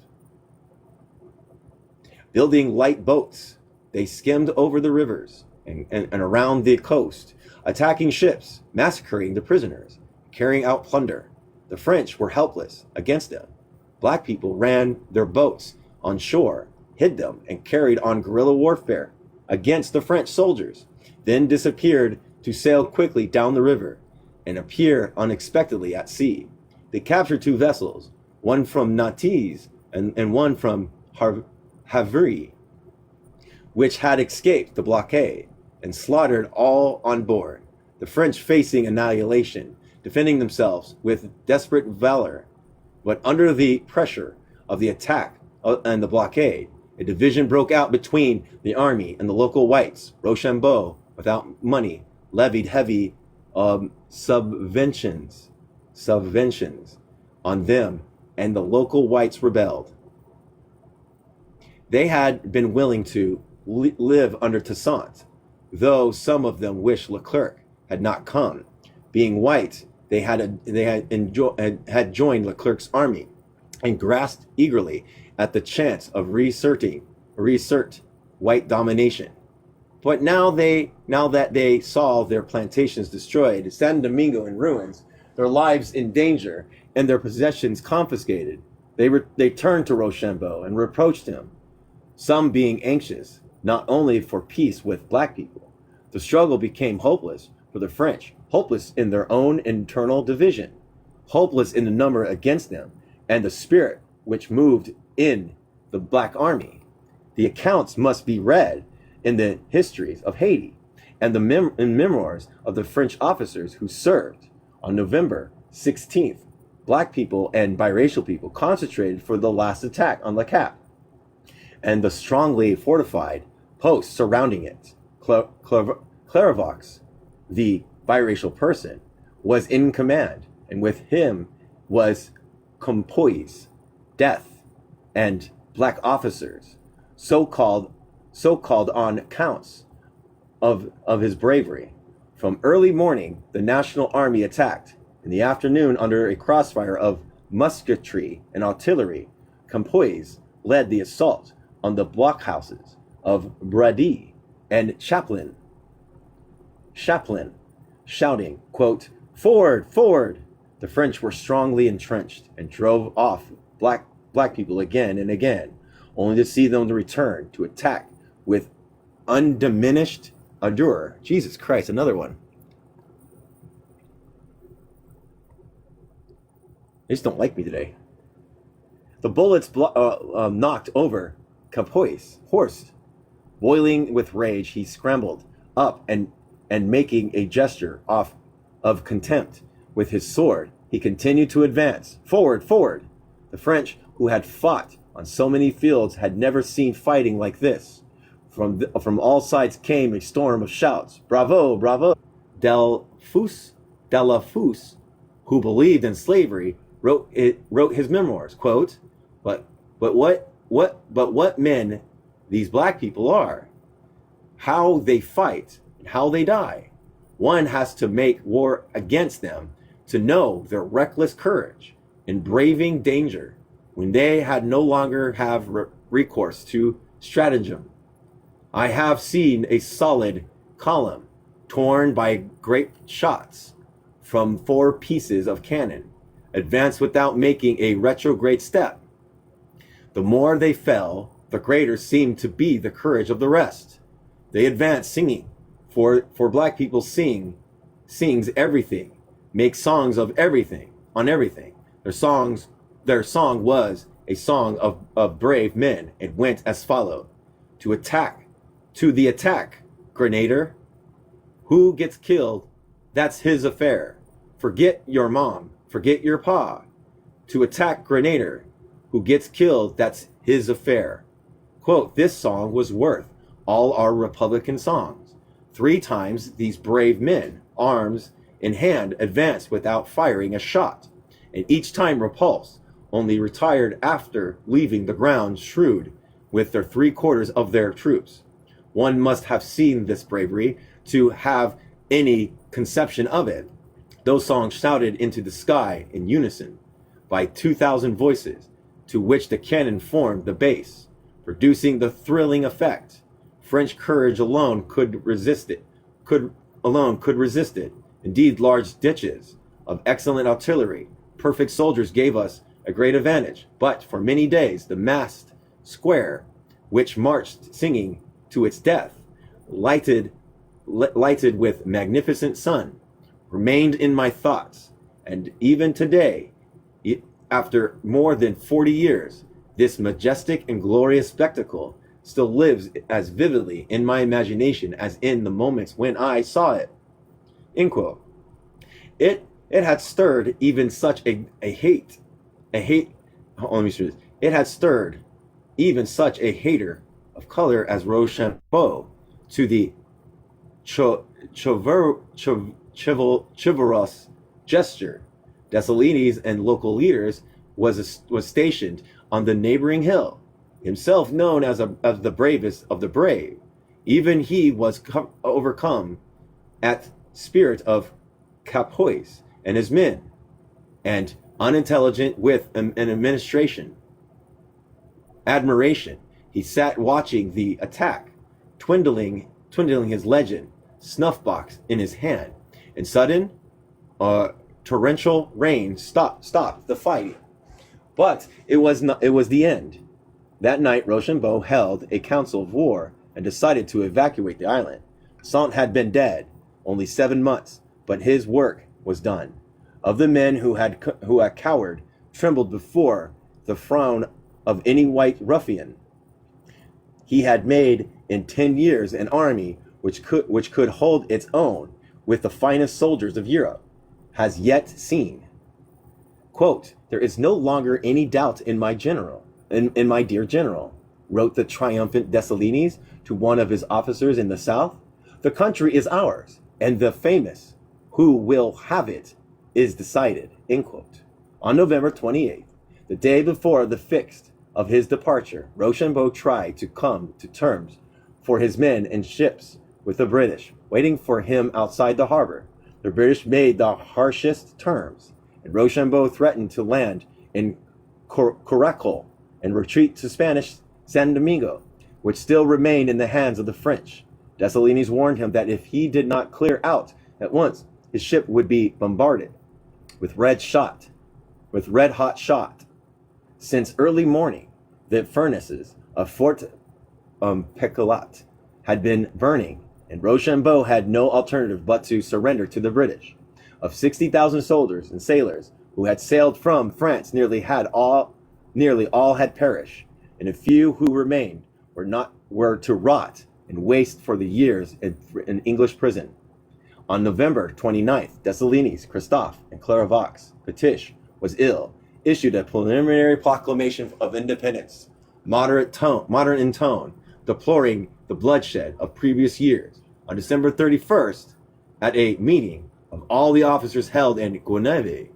Building light boats, they skimmed over the rivers and around the coast, attacking ships, massacring the prisoners, carrying out plunder. The French were helpless against them. Black people ran their boats on shore, hid them, and carried on guerrilla warfare against the French soldiers, then disappeared to sail quickly down the river and appear unexpectedly at sea. They captured 2 vessels, one from Nantes and one from Havre, which had escaped the blockade, and slaughtered all on board. The French, facing annihilation, defending themselves with desperate valor, but under the pressure of the attack and the blockade, a division broke out between the army and the local whites. Rochambeau, without money, levied heavy subventions on them, and the local whites rebelled. They had been willing to live under Toussaint, though some of them wished Leclerc had not come. Being white, they had joined Leclerc's army and grasped eagerly at the chance of reassert white domination. But now that they saw their plantations destroyed, San Domingo in ruins, their lives in danger, and their possessions confiscated, they turned to Rochambeau and reproached him, some being anxious not only for peace with black people. The struggle became hopeless for the French, hopeless in their own internal division, hopeless in the number against them, and the spirit which moved in the Black Army. The accounts must be read in the histories of Haiti and the memoirs of the French officers who served. On November 16th, black people and biracial people concentrated for the last attack on Le Cap and the strongly fortified posts surrounding it. Clairvaux, the biracial person, was in command, and with him was Compois, Death, and black officers, so called on accounts of his bravery. From early morning, the National Army attacked. In the afternoon, under a crossfire of musketry and artillery, Campois led the assault on the blockhouses of Brady and Chaplin, shouting, quote, "Forward, forward!" The French were strongly entrenched and drove off black people again and again, only to see them return to attack with undiminished ardor. Jesus Christ, another one. They just don't like me today. The bullets knocked over Campois' horse. Boiling with rage, he scrambled up and making a gesture of contempt with his sword, he continued to advance. Forward, forward! The French, who had fought on so many fields, had never seen fighting like this. From all sides came a storm of shouts. Bravo, bravo! Delafus, who believed in slavery, wrote his memoirs, quote, but what men these black people are, how they fight, and how they die. One has to make war against them to know their reckless courage in braving danger when they had no longer have recourse to stratagem. I have seen a solid column torn by great shots from 4 pieces of cannon advance without making a retrograde step. The more they fell, the greater seemed to be the courage of the rest. They advanced singing, for black people sings everything, make songs of everything, on everything. Their song was a song of brave men. It went as followed. To the attack, Grenadier. Who gets killed, that's his affair. Forget your mom, forget your pa. To attack, Grenadier. Who gets killed, that's his affair. Quote, this song was worth all our Republican songs. 3 times these brave men, arms in hand, advanced without firing a shot, and each time repulsed, only retired after leaving the ground shrewd with their 3/4 of their troops. One must have seen this bravery to have any conception of it. Those songs shouted into the sky in unison by 2,000 voices, to which the cannon formed the base, producing the thrilling effect. French courage alone could resist it. Indeed, large ditches of excellent artillery, perfect soldiers gave us a great advantage. But for many days, the massed square, which marched singing to its death, lighted with magnificent sun, remained in my thoughts. And even today, after more than 40 years, this majestic and glorious spectacle still lives as vividly in my imagination as in the moments when I saw it. End quote. It had stirred even such a hate. Let me see this. It had stirred even such a hater of color as Rochambeau to the chivalrous gesture. Dessalines and local leaders was stationed on the neighboring hill, himself known as the bravest of the brave. Even he was overcome at spirit of Campois and his men, and unintelligent with an admiration. He sat watching the attack, twiddling his legend snuff box in his hand, and sudden torrential rain stopped the fighting. But it was the end. That night, Rochambeau held a council of war and decided to evacuate the island. Saint had been dead only 7 months, but his work was done. Of the men who had cowered, trembled before the frown of any white ruffian, he had made in 10 years an army which could hold its own with the finest soldiers of Europe has yet seen. Quote, there is no longer any doubt in my dear general, wrote the triumphant Dessalines to one of his officers in the south. The country is ours, and the famous who will have it is decided. End quote. On November 28th, the day before the fixed of his departure, Rochambeau tried to come to terms for his men and ships with the British, waiting for him outside the harbor. The British made the harshest terms, and Rochambeau threatened to land in Curaçao and retreat to Spanish San Domingo, which still remained in the hands of the French. Dessalines warned him that if he did not clear out at once, his ship would be bombarded with red hot shot. Since early morning, the furnaces of Fort Pecolat had been burning, and Rochambeau had no alternative but to surrender to the British. Of 60,000 soldiers and sailors who had sailed from France, nearly all had perished, and a few who remained were to rot and waste for the years in English prison. On November 29th, Dessalines, Christophe, and Clairvaux Petiche was ill, issued a preliminary proclamation of independence, moderate in tone, deploring the bloodshed of previous years. On December 31st, at a meeting of all the officers held in Guinevere,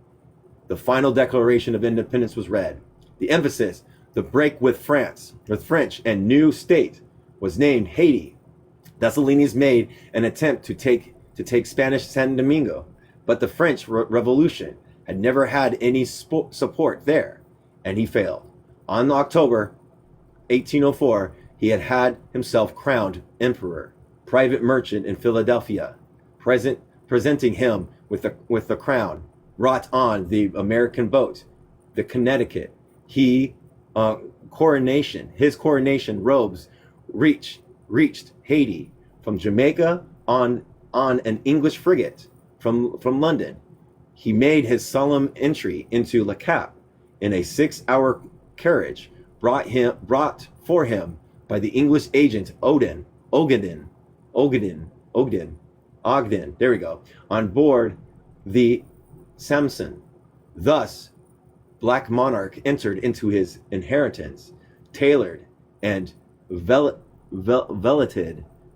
the final Declaration of Independence was read. The emphasis, the break with French and new state, was named Haiti. Dessalines made an attempt to take Spanish San Domingo, but the French Revolution had never had any support there, and he failed. On October 1804, he had himself crowned emperor, private merchant in Philadelphia, presenting him with the crown wrought on the American boat, the Connecticut. His coronation robes reached Haiti from Jamaica on an English frigate from London. He made his solemn entry into Le Cap in a 6-hour carriage brought for him by the English agent Ogden, there we go, on board the Samson. Thus, Black Monarch entered into his inheritance, tailored and valeted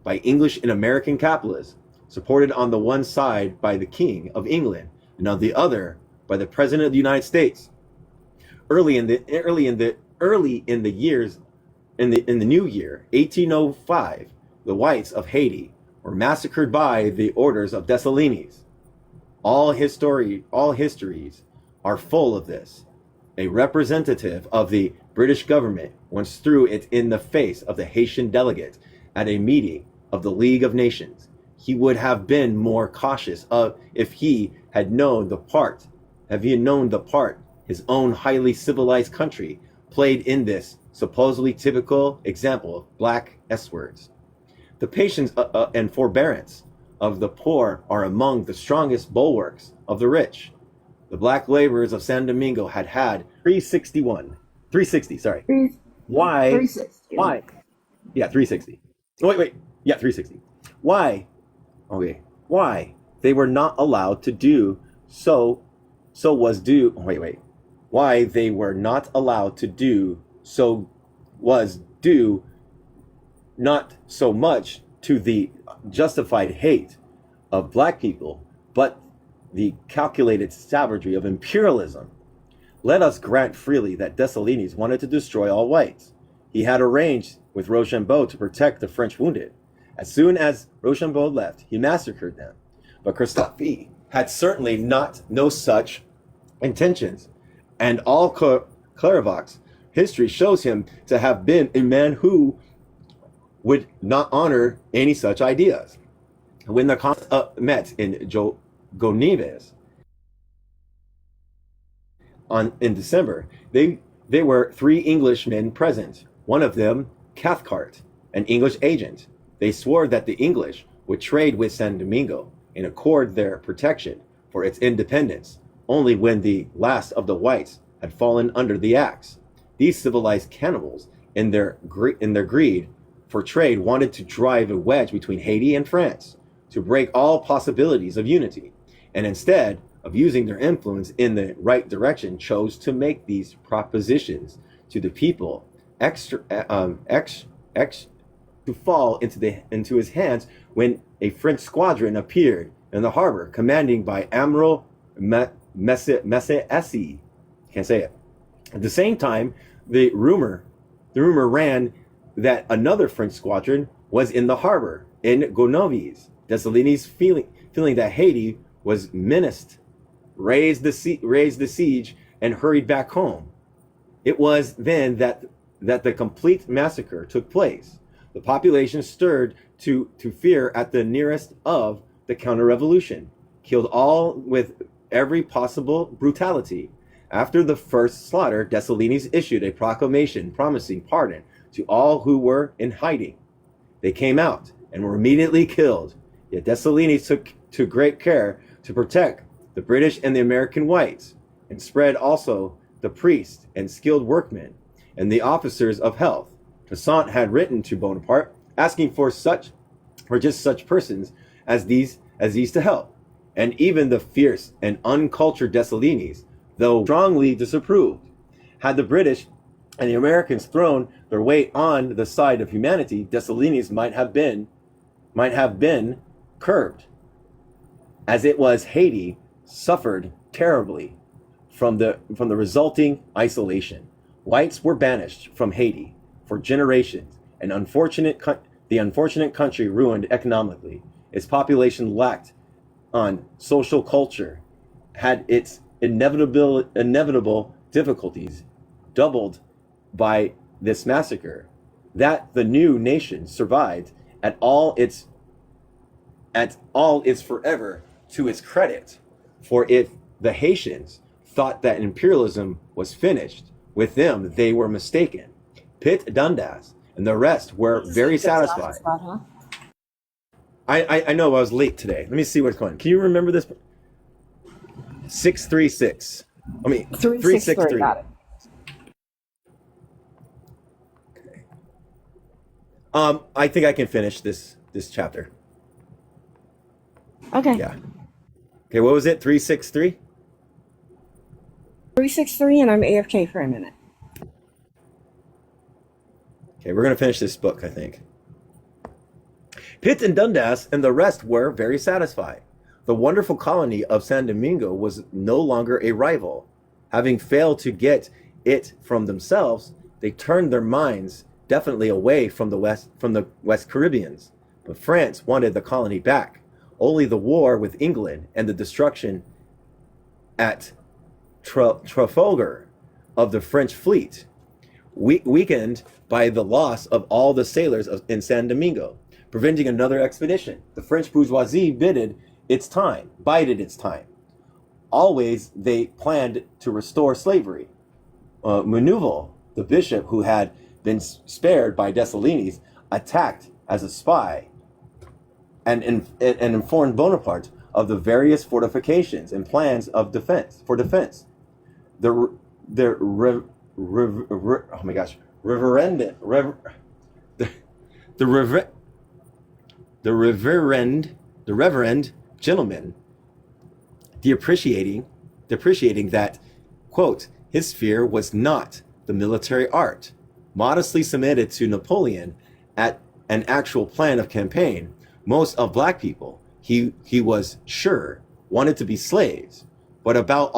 by English and American capitalists, supported on the one side by the King of England and on the other by the President of the United States. Early in the new year 1805, the whites of Haiti were massacred by the orders of Dessalines. All histories are full of this. A representative of the British government once threw it in the face of the Haitian delegate at a meeting of the League of Nations. He would have been more cautious if he had known the part his own highly civilized country played in this supposedly typical example of black S-words. The patience and forbearance of the poor are among the strongest bulwarks of the rich. The black laborers of San Domingo had 360. Why? 360. Why? Yeah, 360. Oh, wait. Yeah, 360. Why? Okay. Why they were not allowed to do so was due. Wait. Why they were not allowed to do so was due not so much to the justified hate of black people, but the calculated savagery of imperialism. Let us grant freely that Dessalines wanted to destroy all whites. He had arranged with Rochambeau to protect the French wounded. As soon as Rochambeau left, he massacred them. But Christophe had certainly no such intentions, and all Clairvaux history shows him to have been a man who would not honor any such ideas. When the conference met in Gonibus in December, there were 3 Englishmen present, one of them Cathcart, an English agent. They swore that the English would trade with San Domingo and accord their protection for its independence only when the last of the whites had fallen under the axe. These civilized cannibals, in their greed for trade, wanted to drive a wedge between Haiti and France, to break all possibilities of unity, and instead of using their influence in the right direction, chose to make these propositions to the people to fall into his hands when a French squadron appeared in the harbor, commanded by Admiral Messesi. Can't say it. At the same time, the rumor ran that another French squadron was in the harbor, in Gonoves. Dessalines, feeling that Haiti was menaced, raised the siege and hurried back home. It was then that the complete massacre took place. The population stirred to fear at the nearest of the counter-revolution, killed all with every possible brutality. After the first slaughter, Dessalines issued a proclamation promising pardon to all who were in hiding. They came out and were immediately killed. Yet Dessalines took great care to protect the British and the American whites, and spread also the priests and skilled workmen and the officers of health. Toussaint had written to Bonaparte asking for just such persons as these to help, and even the fierce and uncultured Dessalines, though strongly disapproved. Had the British and the Americans thrown their weight on the side of humanity, Dessalines might have been curbed. As it was, Haiti suffered terribly from the resulting isolation. Whites were banished from Haiti for generations, and the unfortunate country ruined economically. Its population lacked on social culture, had its inevitable difficulties doubled by this massacre. That the new nation survived at all its forever to its credit. For if the Haitians thought that imperialism was finished with them, they were mistaken. Pitt, Dundas, and the rest were very satisfied. I know I was late today. Let me see what's going on. Can you remember this? 636. 363. Got it. I think I can finish this chapter. Okay. Yeah. Okay, what was it? 363? 363, and I'm AFK for a minute. Okay, we're going to finish this book, I think. Pitt and Dundas and the rest were very satisfied. The wonderful colony of San Domingo was no longer a rival. Having failed to get it from themselves, they turned their minds definitely away from the West Caribbeans. But France wanted the colony back. Only the war with England and the destruction at Trafalgar of the French fleet, weakened by the loss of all the sailors in San Domingo, preventing another expedition. The French bourgeoisie bided its time. Always they planned to restore slavery. Menouvel, the bishop who had been spared by Dessalines, attacked as a spy and informed Bonaparte of the various fortifications and plans of defense. The reverend gentleman, depreciating that, quote, his fear was not the military art, modestly submitted to Napoleon at an actual plan of campaign. Most of black people, he was sure, wanted to be slaves, but above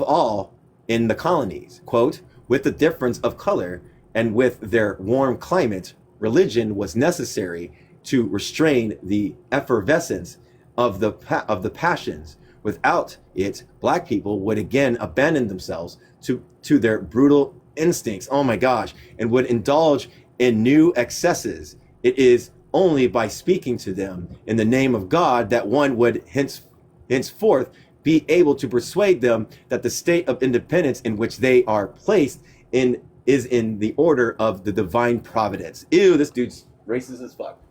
all in the colonies, quote, with the difference of color and with their warm climate, religion was necessary to restrain the effervescence of the passions. Without it, black people would again abandon themselves to their brutal instincts. Oh my gosh, and would indulge in new excesses. It is only by speaking to them in the name of God that one would henceforth be able to persuade them that the state of independence in which they are placed in is in the order of the divine providence. Ew, this dude's racist as fuck.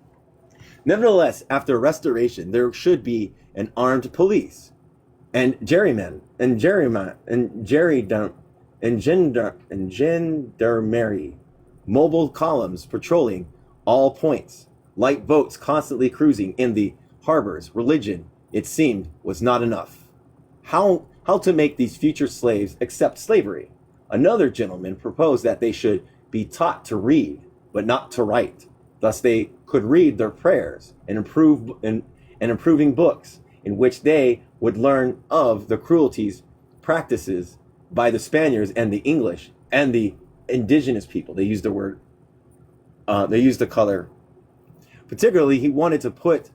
Nevertheless, after restoration, there should be an armed police and gendarmerie, mobile columns patrolling all points, light boats constantly cruising in the harbors. Religion, it seemed, was not enough. How to make these future slaves accept slavery? Another gentleman proposed that they should be taught to read, but not to write. Thus they could read their prayers and improving books in which they would learn of the cruelties practices by the Spaniards and the English and the indigenous people. They used the word, they used the color Particularly, he wanted to put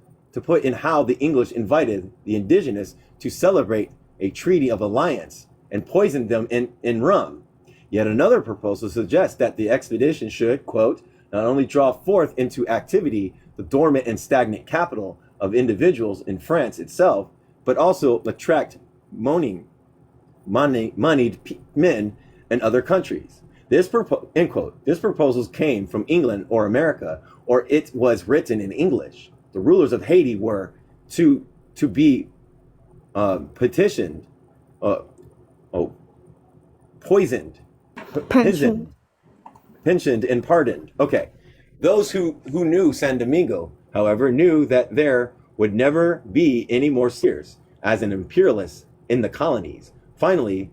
in how the English invited the indigenous to celebrate a treaty of alliance and poisoned them in rum. Yet another proposal suggests that the expedition should, quote, not only draw forth into activity the dormant and stagnant capital of individuals in France itself, but also attract moneyed men in other countries. End quote. This proposal came from England or America, or it was written in English. The rulers of Haiti were to be petitioned, poisoned, pensioned, and pardoned. Okay. Those who knew San Domingo, however, knew that there would never be any more Sears as an imperialist in the colonies. Finally,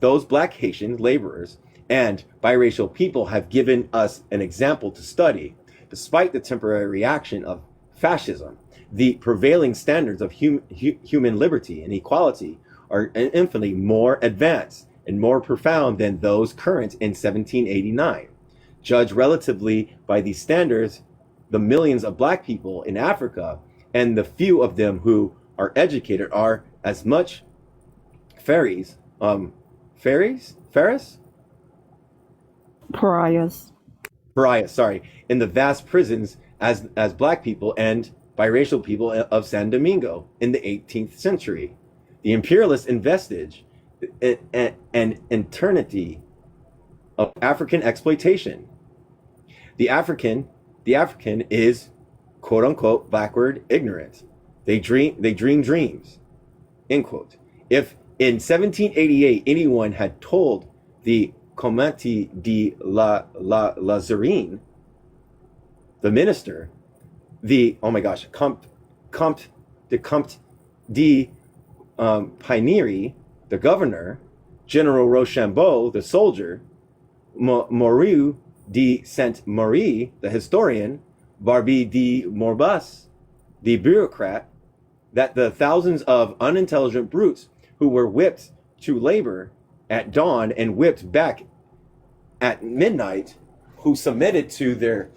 those black Haitian laborers and biracial people have given us an example to study. Despite the temporary reaction of fascism, the prevailing standards of human liberty and equality are infinitely more advanced and more profound than those current in 1789. Judged relatively by these standards, the millions of black people in Africa and the few of them who are educated are as much pariahs in the vast prisons as black people and biracial people of San Domingo in the 18th century. The imperialist investige an eternity of African exploitation. The African is, quote unquote, backward ignorant. They dream dreams, end quote. If in 1788 anyone had told the Comte de Lazarine, the minister, Comte de Pinieri, the governor, General Rochambeau, the soldier, Mouriu de Saint-Marie, the historian, Barbie de Morbas, the bureaucrat, that the thousands of unintelligent brutes who were whipped to labor at dawn and whipped back at midnight, who submitted to their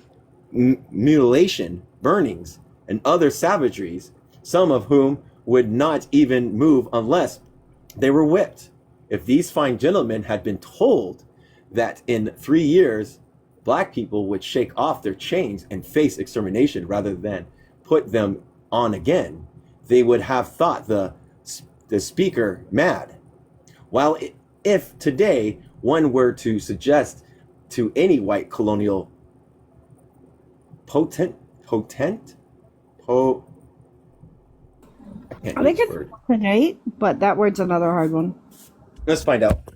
mutilation, burnings, and other savageries, some of whom would not even move unless they were whipped. If these fine gentlemen had been told that in 3 years, black people would shake off their chains and face extermination rather than put them on again, they would have thought the speaker mad. While if today one were to suggest to any white colonial I think it's today, but that word's another hard one. Let's find out.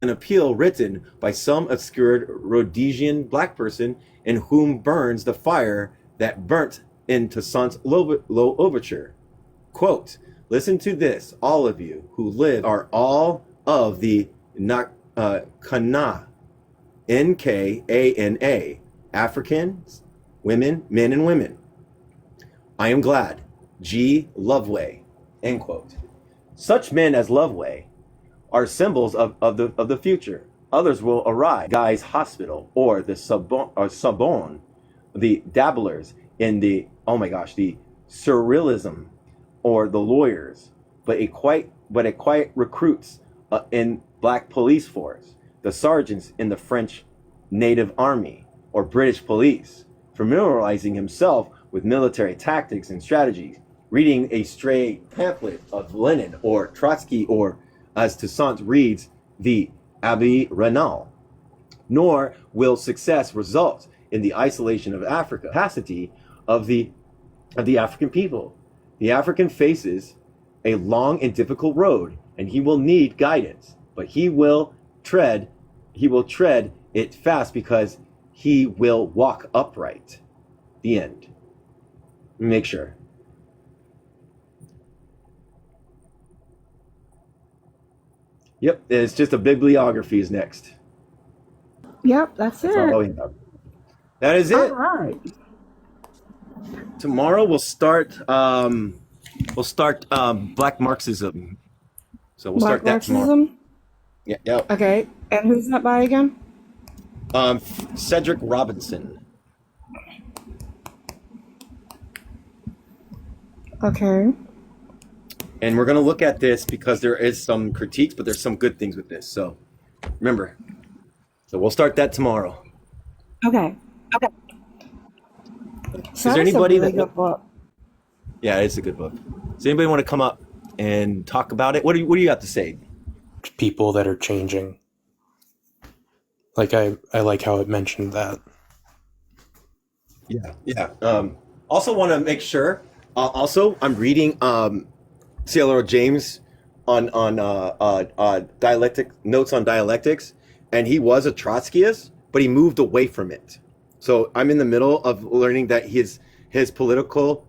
An appeal written by some obscured Rhodesian black person in whom burns the fire that burnt in Toussaint's overture. Quote, listen to this, all of you who live are all of the Kana, Nkana, Africans, women, men and women. I am glad. G. Loveway, end quote. Such men as Loveway are symbols of the future. Others will arrive. Guy's Hospital or the Sorbonne, the dabblers in the surrealism or the lawyers, but it quite recruits in black police force, the sergeants in the French native army or British police, familiarizing himself with military tactics and strategies, reading a stray pamphlet of Lenin or Trotsky, or as Toussaint reads, the Abbé Raynal. Nor will success result in the isolation of Africa, capacity of the African people. The African faces a long and difficult road, and he will need guidance, but he will tread it fast because he will walk upright. The end. Make sure. Yep, it's just a bibliography is next. Yep, that's it. All we have. That is it. All right. Tomorrow we'll start Black Marxism. So we'll start that tomorrow. Marxism? Yeah. Okay. And who's that by again? Cedric Robinson. Okay. And we're going to look at this because there is some critiques, but there's some good things with this. So remember, so we'll start that tomorrow. Okay. Okay. So Is there that's a anybody really that? good book. Yeah, it's a good book. Does anybody want to come up and talk about it? What do you got to say? People that are changing. Like I like how it mentioned that. Yeah, yeah. Also, want to make sure. Also, I'm reading C.L.R. James on dialectic notes on dialectics, and he was a Trotskyist, but he moved away from it. So I'm in the middle of learning that his political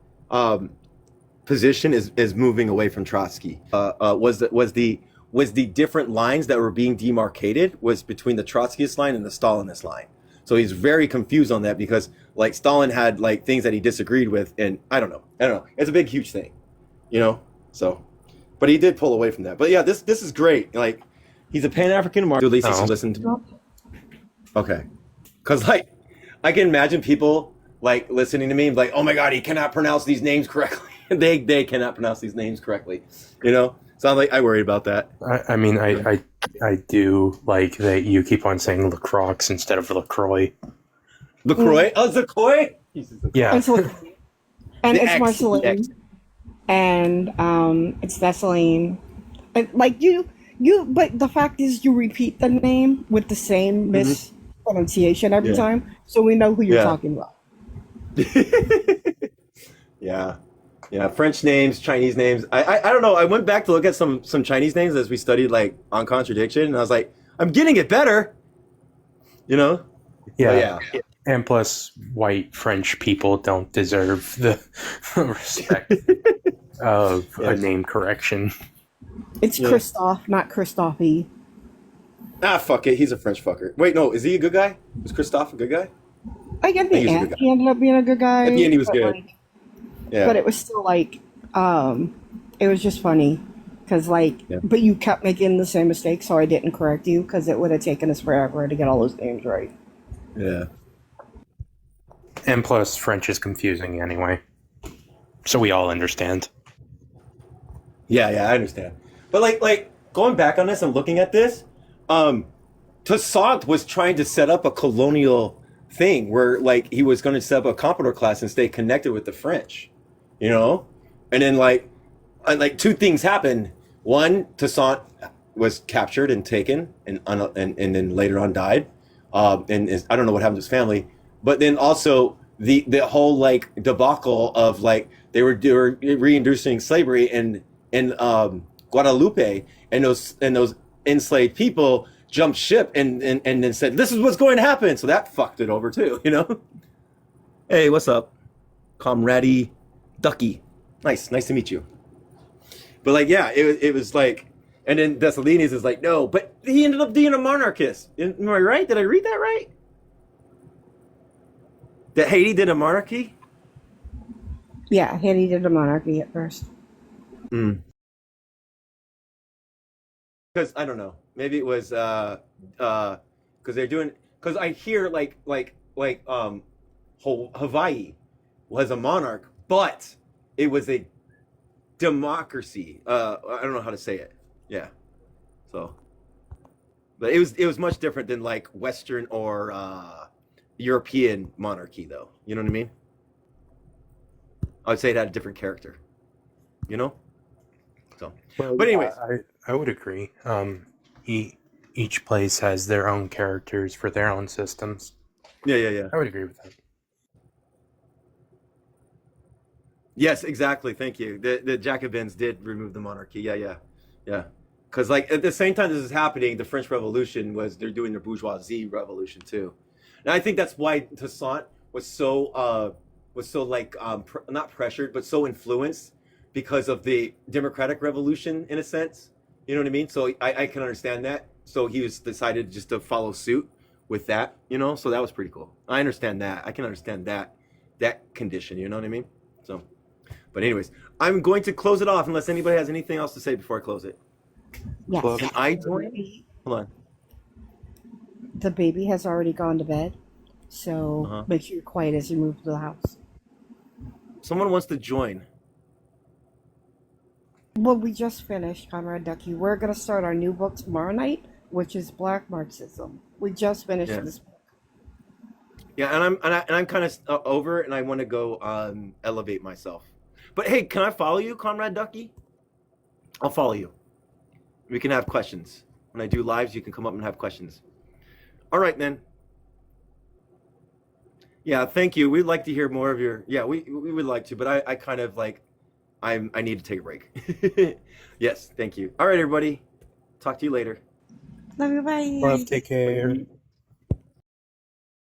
position is moving away from Trotsky. Was the different lines that were being demarcated was between the Trotskyist line and the Stalinist line. So he's very confused on that because like Stalin had like things that he disagreed with, and I don't know. It's a big, huge thing, you know. So, but he did pull away from that. But yeah, this is great. Like, he's a Pan-African Marxist. At least he listened to. Okay, because like I can imagine people like listening to me like, oh my God, he cannot pronounce these names correctly. they cannot pronounce these names correctly, you know. So I worry about that. I mean, I do like that you keep on saying LaCroix instead of LaCroix. LaCroix? Oh, LaCroix? Yeah. It's and The it's X, Marceline. the X. And it's Thessaline. And like but the fact is you repeat the name with the same mispronunciation every time, so we know who you're talking about. Yeah, French names, Chinese names. I don't know. I went back to look at some Chinese names as we studied like on contradiction, and I was like, I'm getting it better. You know? Yeah. And plus, white French people don't deserve the respect of a name correction. It's Christophe, not Christophe. Ah, fuck it. He's a French fucker. Wait, no. Is he a good guy? Was Christophe a good guy? I get the end. He ended up being a good guy. At the end, he was good. Like, but it was still like, it was just funny because but you kept making the same mistake, so I didn't correct you because it would have taken us forever to get all those names right. Yeah. And plus, French is confusing anyway, so we all understand. Yeah, I understand. But like going back on this and looking at this, Toussaint was trying to set up a colonial thing where like he was going to set up a Comprador class and stay connected with the French, you know, and then like two things happened. One, Toussaint was captured and taken, and then later on died, and I don't know what happened to his family. But then also the whole like debacle of like they were reintroducing slavery in Guadalupe, and those enslaved people jumped ship and then said this is what's going to happen. So that fucked it over too, you know. Hey, what's up, comrade Ducky? Nice to meet you. But like, yeah, it was like, and then Dessalines is like, no, but he ended up being a monarchist. Am I right? Did I read that right? That Haiti did a monarchy? Yeah, Haiti did a monarchy at first. Because I don't know, maybe it was because they're doing, because I hear like Hawaii was a monarch, but it was a democracy. I don't know how to say it. Yeah. So, but it was much different than like Western or European monarchy, though. You know what I mean? I would say it had a different character. You know? So, well, but anyways, I would agree. Each place has their own characters for their own systems. Yeah. I would agree with that. Yes, exactly. Thank you. The Jacobins did remove the monarchy. Yeah. Because like at the same time this is happening, the French Revolution they're doing their bourgeoisie revolution too, and I think that's why Toussaint was so like not pressured but so influenced because of the democratic revolution in a sense. You know what I mean? So I can understand that. So he was decided just to follow suit with that. You know, so that was pretty cool. I understand that. I can understand that condition. You know what I mean? So. But anyways, I'm going to close it off unless anybody has anything else to say before I close it. Yes. Can I join? Hold on. the baby has already gone to bed, so make sure you're quiet as you move to the house. Someone wants to join. Well, we just finished, Conrad Ducky. We're going to start our new book tomorrow night, which is Black Marxism. We just finished this book. Yeah, and I'm kind of over it, and I want to go elevate myself. But hey, can I follow you, Conrad Ducky? I'll follow you. We can have questions. When I do lives, you can come up and have questions. All right, then. Yeah, thank you. We'd like to hear more of your... Yeah, we would like to, but I kind of like... I need to take a break. Yes, thank you. All right, everybody. Talk to you later. Love you, bye. Love, take care.